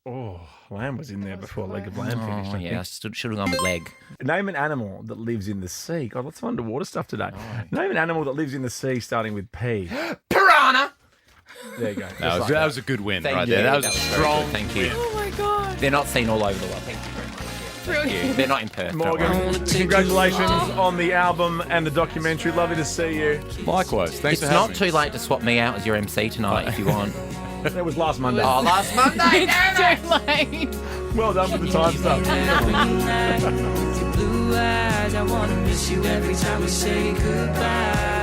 Oh, lamb was in there before leg of lamb finished. Oh, I yeah, I think. should have gone with leg. Name an animal that lives in the sea. God, lots of underwater stuff today. Name an animal that lives in the sea starting with P. Piranha. There you go. That was a good win Thank right you. there. That was very strong. good. Thank you. Oh my God. They're not seen all over the world. Thank you very much. Thank you. They're not in Perth. don't worry. Morgan, congratulations on the album and the documentary. Lovely to see you. Likewise. Thanks It's for having not me. too late to swap me out as your MC tonight if you want. That was last Monday. Oh, last Monday. It's too late. Well done with the time stuff. Blue eyes, I wanna miss you every time we say goodbye.